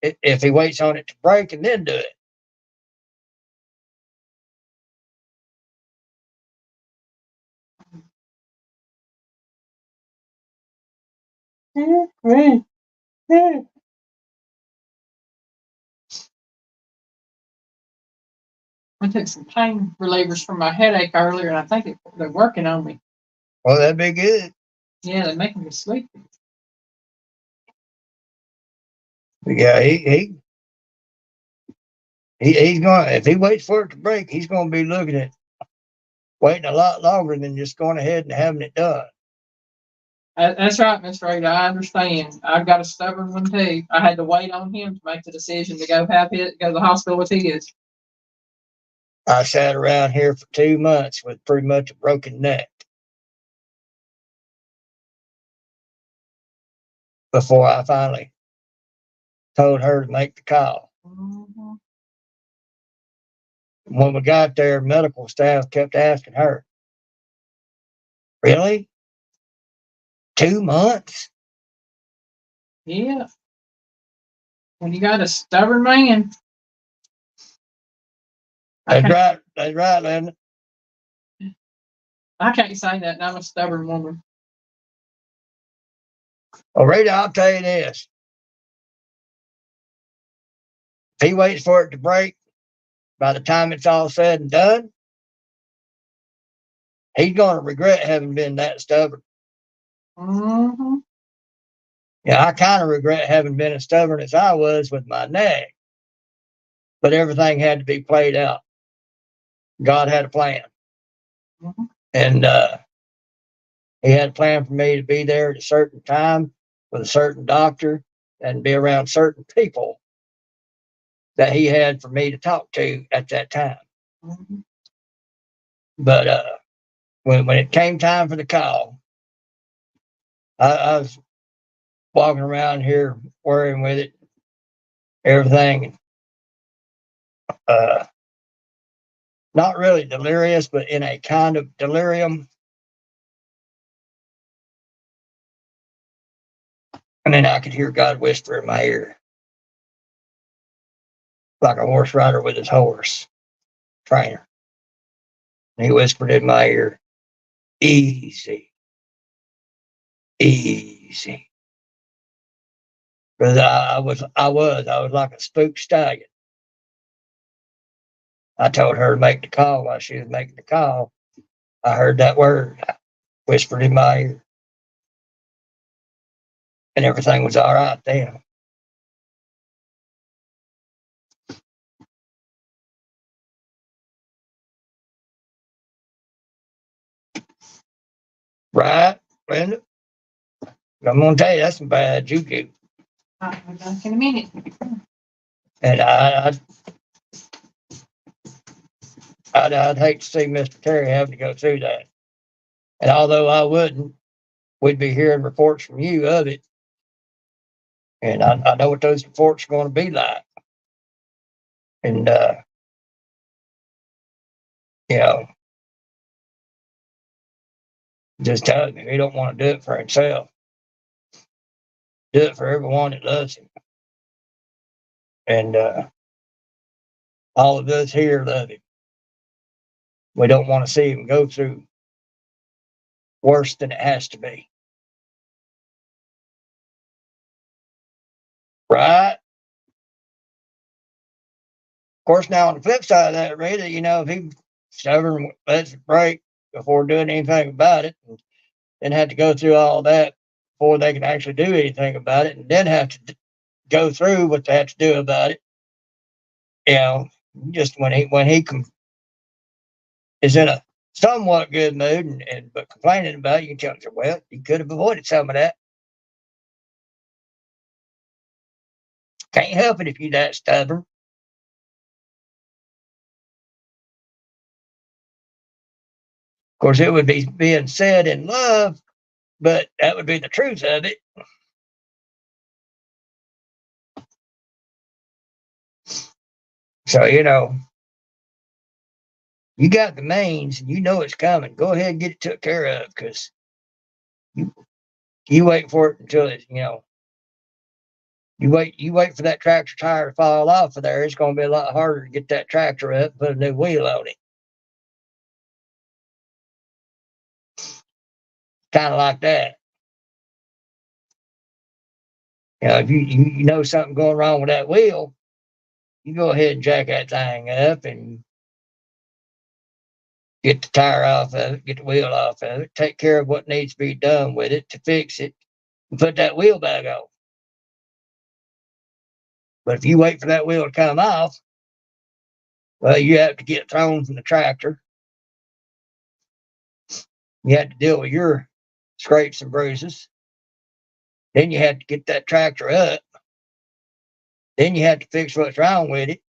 if he waits on it to break and then do it. I took some pain relievers for my headache earlier, and I think they're working on me. Well, that'd be good. Yeah, they're making me sleepy. Yeah, he's going. If he waits for it to break, he's going to be looking at waiting a lot longer than just going ahead and having it done. That's right, Miss Rita. I understand. I've got a stubborn one too. I had to wait on him to make the decision to go go to the hospital with his. I sat around here for 2 months with pretty much a broken neck before I finally told her to make the call. Mm-hmm. When we got there, medical staff kept asking her, "Really? 2 months?" Yeah. When you got a stubborn man. That's right. That's right, Linda. I can't say that. I'm a stubborn woman. Well, Rita, I'll tell you this. If he waits for it to break, by the time it's all said and done, he's going to regret having been that stubborn. Mm-hmm. Yeah, I kind of regret having been as stubborn as I was with my neck. But everything had to be played out. God had a plan. Mm-hmm. And he had a plan for me to be there at a certain time with a certain doctor and be around certain people that he had for me to talk to at that time. Mm-hmm. But when it came time for the call, I was walking around here worrying with it, everything. Not really delirious, but in a kind of delirium. And then I could hear God whisper in my ear, like a horse rider with his horse trainer. And he whispered in my ear, "Easy, easy." Because I was like a spooked stallion. I told her to make the call. While she was making the call, I heard that word whispered in my ear. And everything was all right then. Right, Linda? I'm going to tell you, that's some bad juju. I'll be back in a minute. And I'd hate to see Mr. Terry having to go through that. And although I wouldn't, we'd be hearing reports from you of it. And I know what those reports are going to be like. And You know, just tell him if he don't want to do it for himself, do it for everyone that loves him. And all of us here love him. We don't want to see him go through worse than it has to be. Right? Of course, now on the flip side of that, Rita, if he stubborn lets it break before doing anything about it, and then had to go through all that before they can actually do anything about it, and then have to go through what they have to do about it. Just when he is in a somewhat good mood and but complaining about it, you can tell him, well, you could have avoided some of that. Can't help it if you're that stubborn. Of course, it would be being said in love, but that would be the truth of it. So, you got the means and you know it's coming. Go ahead and get it took care of, because you wait for it until it's, you wait for that tractor tire to fall off of there. It's going to be a lot harder to get that tractor up and put a new wheel on it. Kind of like that. If you know something going wrong with that wheel, you go ahead and jack that thing up and get the tire off of it, get the wheel off of it, take care of what needs to be done with it to fix it, and put that wheel back on. But if you wait for that wheel to come off, well, you have to get thrown from the tractor. You have to deal with your scrapes and bruises. Then you have to get that tractor up. Then you have to fix what's wrong with it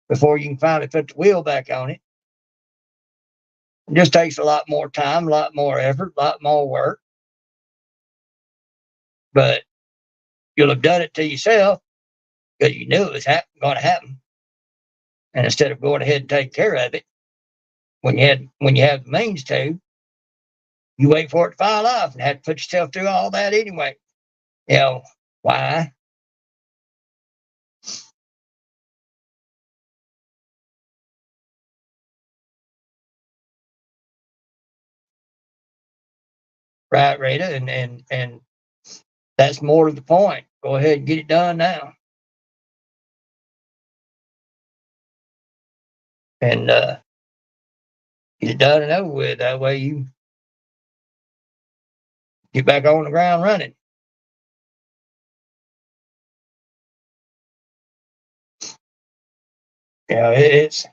before you can finally put the wheel back on it. It just takes a lot more time, a lot more effort, a lot more work. But you'll have done it to yourself because you knew it was going to happen. And instead of going ahead and taking care of it, when you have the means to, you wait for it to fall off and have to put yourself through all that anyway. Why? Right, Rita, and that's more to the point. Go ahead and get it done now, and get it done and over with. That way you get back on the ground running. It's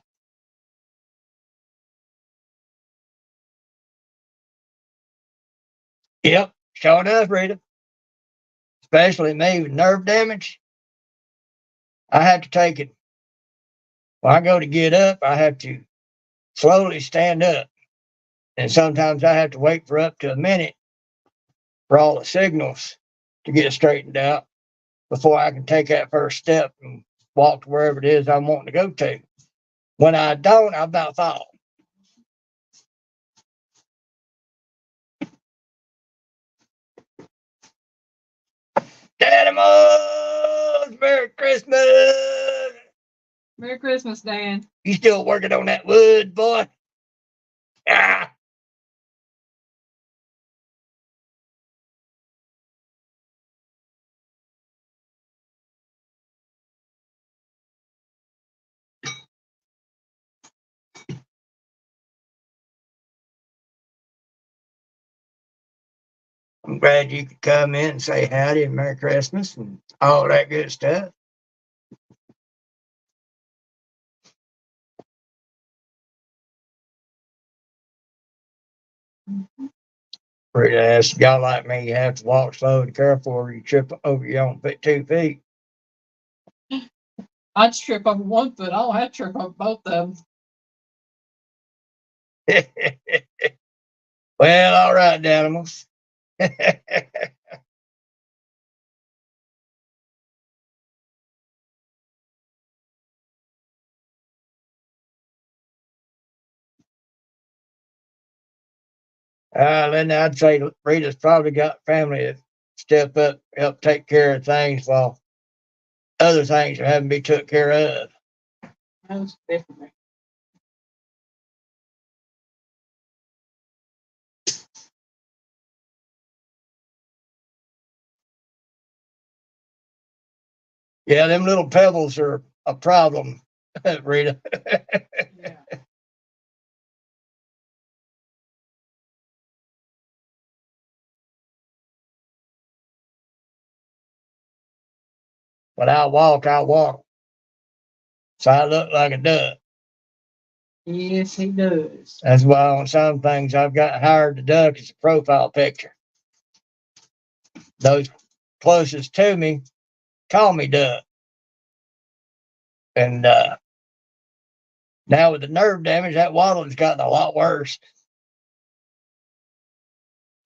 yep, sure enough, Rita. Especially me with nerve damage, I have to take it. When I go to get up, I have to slowly stand up, and sometimes I have to wait for up to a minute for all the signals to get straightened out before I can take that first step and walk to wherever it is I'm wanting to go to. When I don't, I about fall. Animals! Merry Christmas! Merry Christmas, Dan. You still working on that wood, boy? Ah. I'm glad you could come in and say howdy and Merry Christmas and all that good stuff. Pretty ass y'all like me, you have to walk slow and careful or you trip over your own 2 feet. I just trip over one foot. I don't have to trip over both of them. Well, all right, animals. Then I'd say Rita's probably got family to step up, help take care of things while other things are having to be took care of. Most definitely. Yeah, them little pebbles are a problem, Rita. Yeah. When I walk, I walk. So I look like a duck. Yes, he does. That's why on some things I've got hired the duck as a profile picture. Those closest to me call me Duck. And now with the nerve damage, that waddling's gotten a lot worse.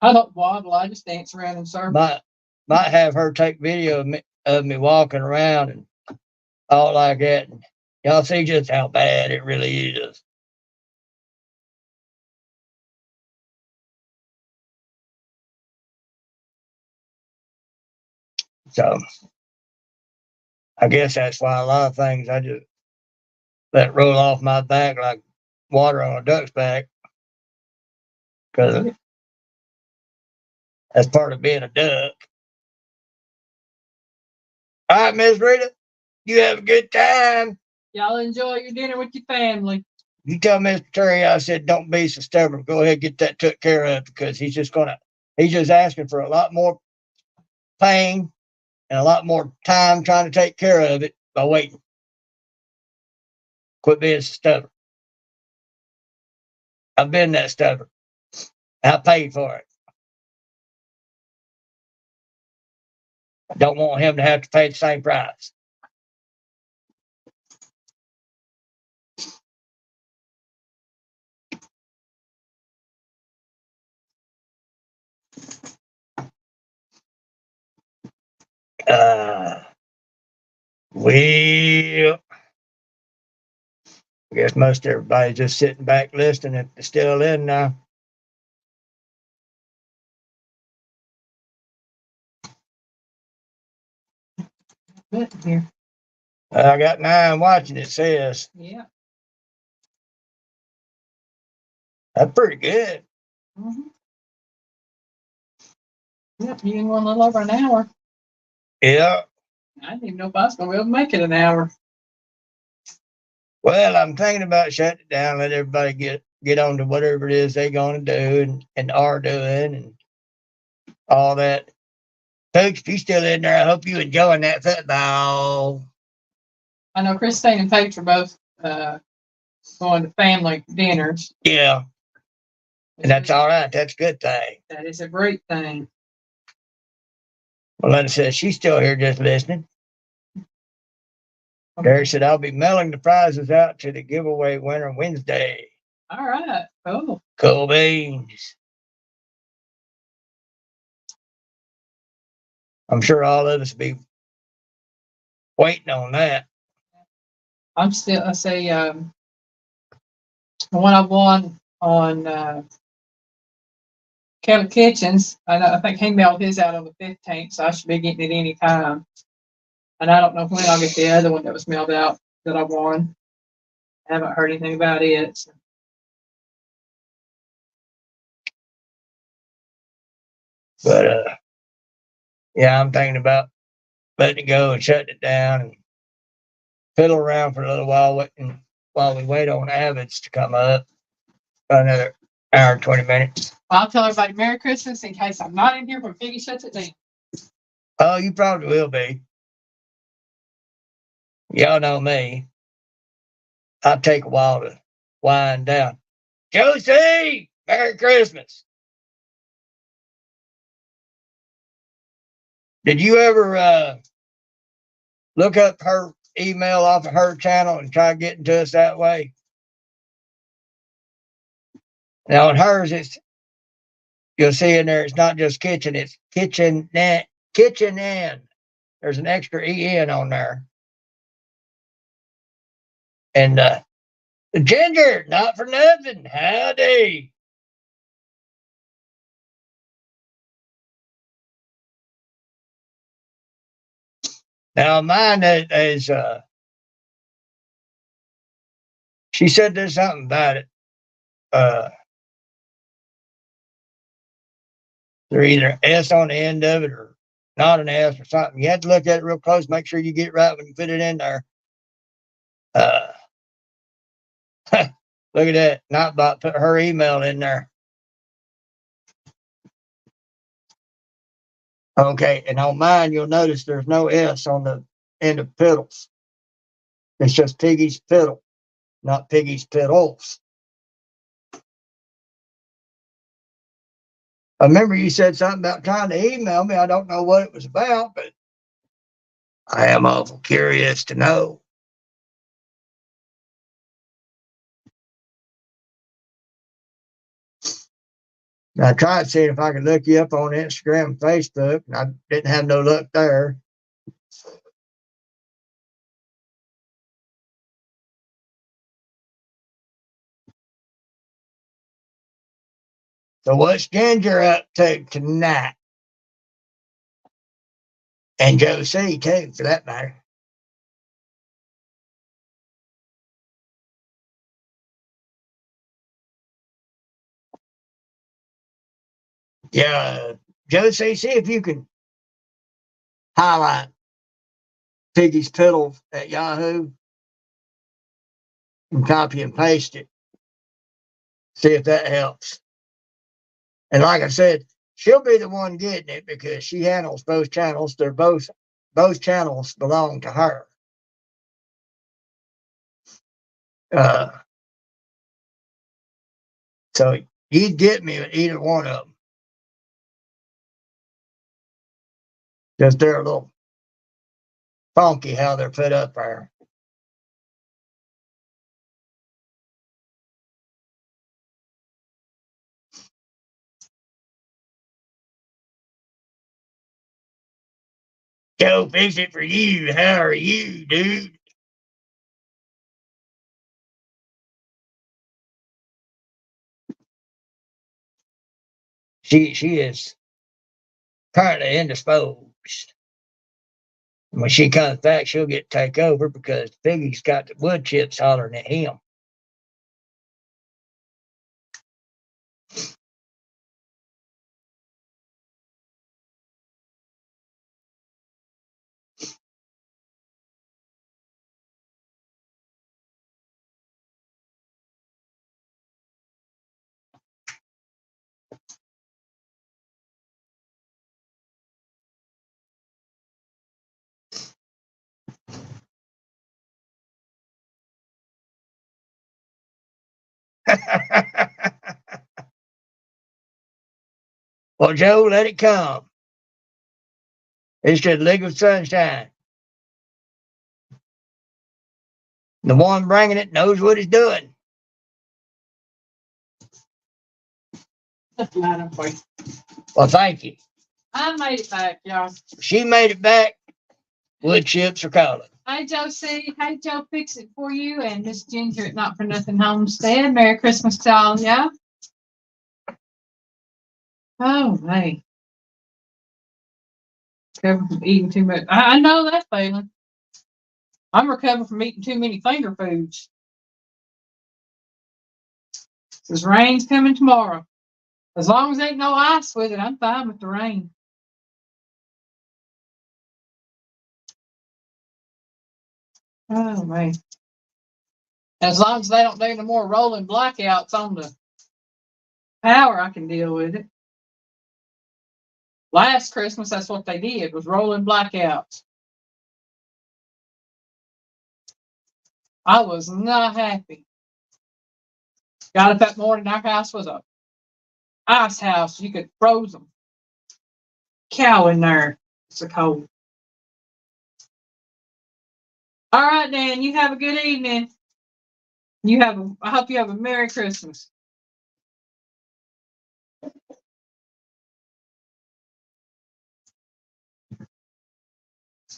I don't waddle. I just dance around in circles. Might have her take video of me walking around and all like that. And y'all see just how bad it really is. So I guess that's why a lot of things I just let roll off my back like water on a duck's back. Because that's part of being a duck. All right, Miss Rita, you have a good time. Y'all enjoy your dinner with your family. You tell Mr. Terry I said don't be so stubborn. Go ahead and get that took care of because he's just asking for a lot more pain and a lot more time trying to take care of it by waiting. Quit being so stubborn. I've been that stubborn. I paid for it. I don't want him to have to pay the same price. Well, I guess most everybody's just sitting back listening if they're still in now. Here. I got 9 watching, it says. Yeah. That's pretty good. Mm-hmm. Yep, you can go a little over an hour. Yeah. I didn't even know if I was going to be able to make it an hour. Well, I'm thinking about shutting it down, let everybody get on to whatever it is they're going to do and are doing and all that. Folks, if you're still in there, I hope you're enjoying that football. I know Christine and Paige are both going to family dinners. Yeah. And that's all right. That's a good thing. That is a great thing. Well, Linda says she's still here just listening. Derek said, I'll be mailing the prizes out to the giveaway winner Wednesday. All right. Cool. Cool beans. I'm sure all of us will be waiting on that. I'm still, I say, the one I won on Kelly Kitchens, I think he mailed his out on the 15th, so I should be getting it any time. And I don't know when I'll get the other one that was mailed out that I won. I haven't heard anything about it. So. But yeah, I'm thinking about letting it go and shutting it down and fiddle around for a little while while we wait on Abbott's to come up. Another hour and 20 minutes. I'll tell everybody Merry Christmas in case I'm not in here when Piggy shuts it down. Oh, you probably will be. Y'all know me. I'll take a while to wind down. Josie, Merry Christmas. Did you ever look up her email off of her channel and try getting to us that way? Now on hers, you'll see in there, it's not just kitchen, it's kitchen and. There's an extra EN on there. And Ginger, not for nothing. Howdy. Now mine is she said there's something about it. There's either S on the end of it or not an S or something. You have to look at it real close, make sure you get it right when you put it in there. Uh, look at that. Nightbot put her email in there. Okay, and on mine, you'll notice there's no S on the end of pedals. It's just Piggy's pedal, not Piggy's pedals. I remember you said something about trying to email me. I don't know what it was about, but I am awful curious to know. I tried seeing if I could look you up on Instagram and Facebook, and I didn't have no luck there. So what's Ginger up to tonight? And Josie, too, for that matter. Yeah, Josie, see if you can highlight Piggy's pedal at Yahoo and copy and paste it. See if that helps. And like I said, she'll be the one getting it because she handles both channels. They're both channels belong to her. So you'd get me with either one of them. Just they're a little funky how they're put up there. Go fix it for you. How are you, dude? She is currently indisposed. When she comes back, she'll get to take over because Piggy's got the wood chips hollering at him. Well, Joe, let it come. It's just liquid sunshine. The one bringing it knows what he's doing. That's light up for you. Well, thank you. I made it back, y'all. She made it back. Wood chips are calling. Hey, Josie. Hey, Joe, fix it for you. And Miss Ginger at Not For Nothing Homestead. Merry Christmas to all, yeah? Oh, man. Recovered from eating too much. I know that feeling. I'm recovering from eating too many finger foods. Says rain's coming tomorrow. As long as ain't no ice with it, I'm fine with the rain. Oh, man. As long as they don't do no more rolling blackouts on the power, I can deal with it. Last Christmas, that's what they did, was rolling blackouts. I was not happy. Got up that morning, our house was a ice house. You could froze them. Cow in there. It's so cold. All right, Dan, you have a good evening. I hope you have a Merry Christmas.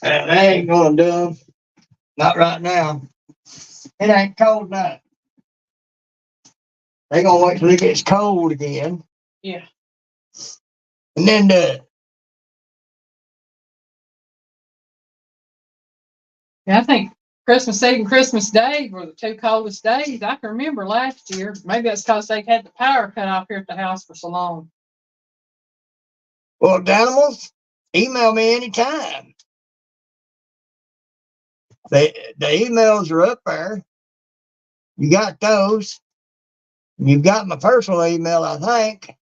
They ain't gonna do them. Not right now. It ain't cold enough. They gonna wait till it gets cold again. Yeah. And then do it. Yeah, I think Christmas Eve and Christmas Day were the two coldest days I can remember last year. Maybe that's because they had the power cut off here at the house for so long. Well, animals, email me anytime. The emails are up there. You got those. You've got my personal email, I think.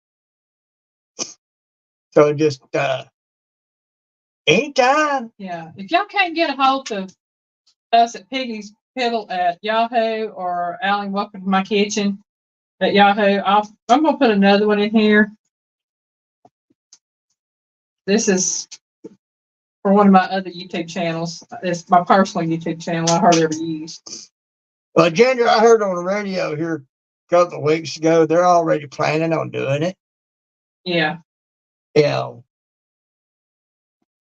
So just anytime. Yeah. If y'all can't get a hold of us at Piggy's Piddle at Yahoo or Allie, welcome to my kitchen at Yahoo, I'm going to put another one in here. This is for one of my other YouTube channels. It's my personal YouTube channel I hardly ever use. Well, Ginger, I heard on the radio here a couple of weeks ago, they're already planning on doing it. Yeah. You know,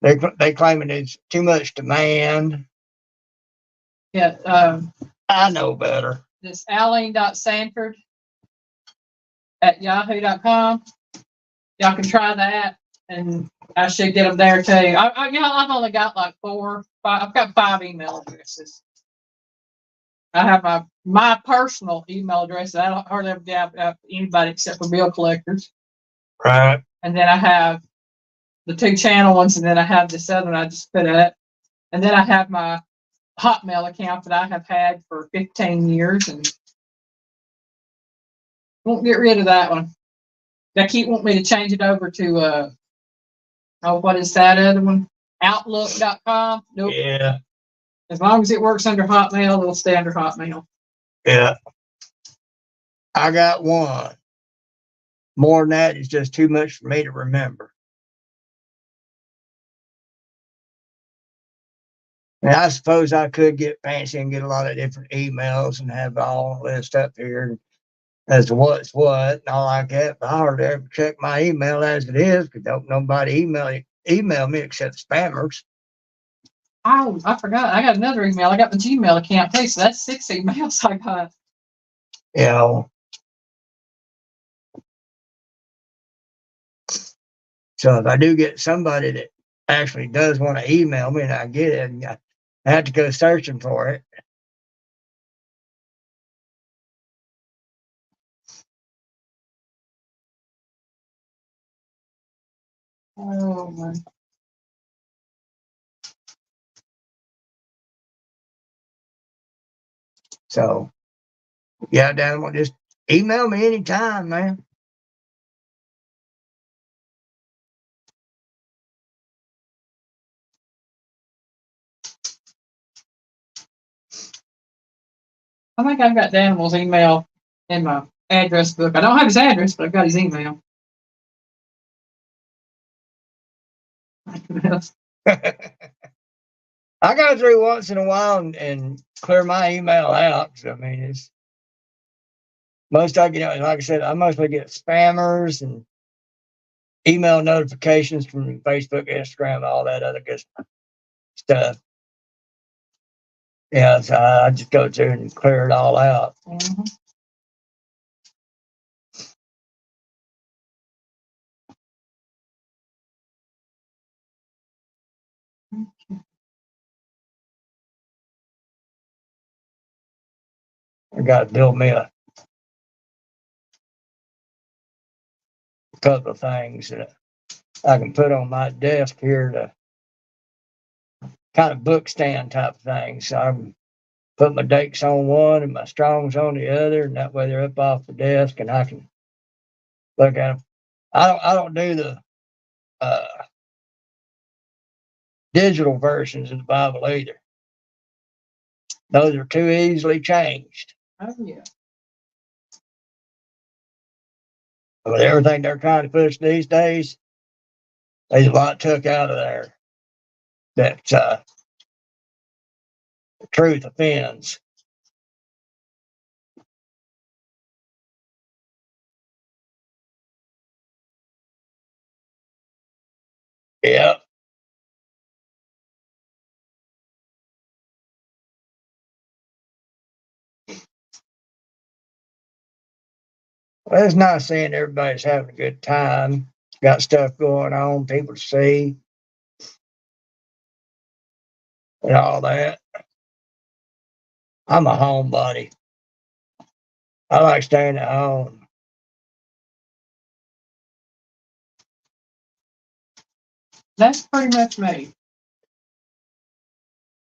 they claiming it's too much demand. Yeah. I know better. This Alline.Sanford at yahoo.com. Y'all can try that, and I should get them there too. I've only got like 4, 5. I've got 5 email addresses. I have my personal email address that I don't hardly ever get out anybody except for bill collectors. Right. And then I have the 2 channel ones, and then I have this other one I just put up. And then I have my Hotmail account that I have had for 15 years and won't get rid of that one. They keep wanting me to change it over to what is that other one? Outlook.com. Nope. Yeah. As long as it works under Hotmail, it'll stay under Hotmail. Yeah. I got one. More than that is just too much for me to remember. And I suppose I could get fancy and get a lot of different emails and have all list up here as to what's what and all like that. But I hardly ever check my email as it is because don't nobody email me except spammers. Oh, I forgot. I got another email. I got the Gmail account too, so that's 6 emails I got. You know. So if I do get somebody that actually does want to email me and I get it, and I have to go searching for it. Oh my. So yeah, Dan, just email me anytime, man. I think I've got Daniel's email in my address book. I don't have his address, but I've got his email. I go through once in a while and clear my email out. So, I mean, it's most I get, like I said, I mostly get spammers and email notifications from Facebook, Instagram, all that other good stuff. Yeah, so I just go through and clear it all out. Mm-hmm. I got to build me a couple of things that I can put on my desk here to kind of book stand type of thing. So I can put my dates on one and my strongs on the other, and that way they're up off the desk and I can look at them. I don't do the digital versions of the Bible either. Those are too easily changed. Oh yeah. With everything they're trying to push these days, there's a lot took out of there that the truth offends. Yep. Well, it's nice seeing everybody's having a good time. Got stuff going on, people to see, and all that. I'm a homebody. I like staying at home. That's pretty much me.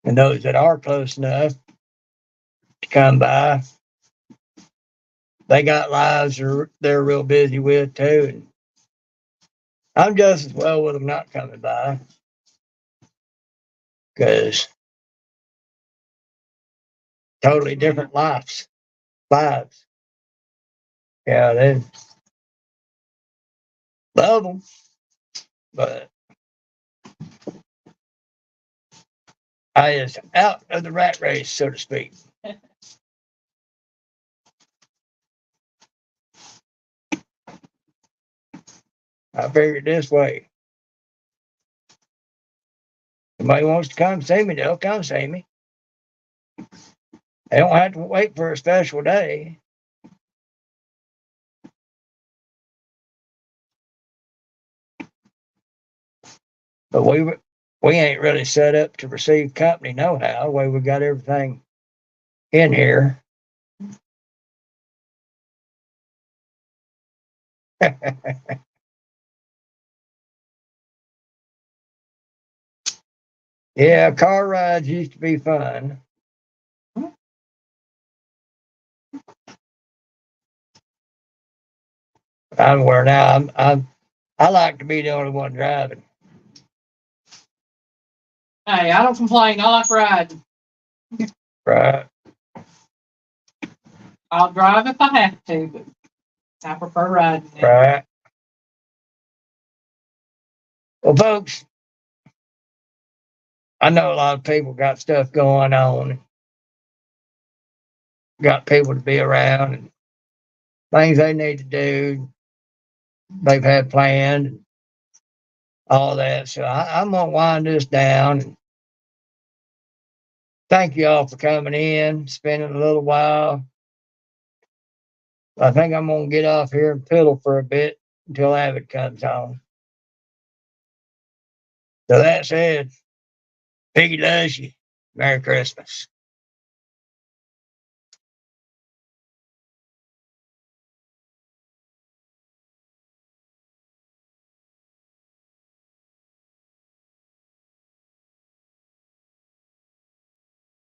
And those that are close enough to come by, they got lives they're real busy with too. And I'm just as well with them not coming by because totally different lives. Yeah, they love them, but I is out of the rat race, so to speak. I figured this way. Somebody wants to come see me, they'll come see me. They don't have to wait for a special day. But we ain't really set up to receive company know-how. The way we got everything in here. Yeah, car rides used to be fun. I'm where now. I like to be the only one driving. Hey, I don't complain. I like riding. Right. I'll drive if I have to, but I prefer riding. Right. Well, folks, I know a lot of people got stuff going on. Got people to be around and things they need to do. They've had planned and all that. So I'm gonna wind this down. And thank you all for coming in, spending a little while. I think I'm gonna get off here and piddle for a bit until Avid comes home. So that said, Piggy loves you. Merry Christmas.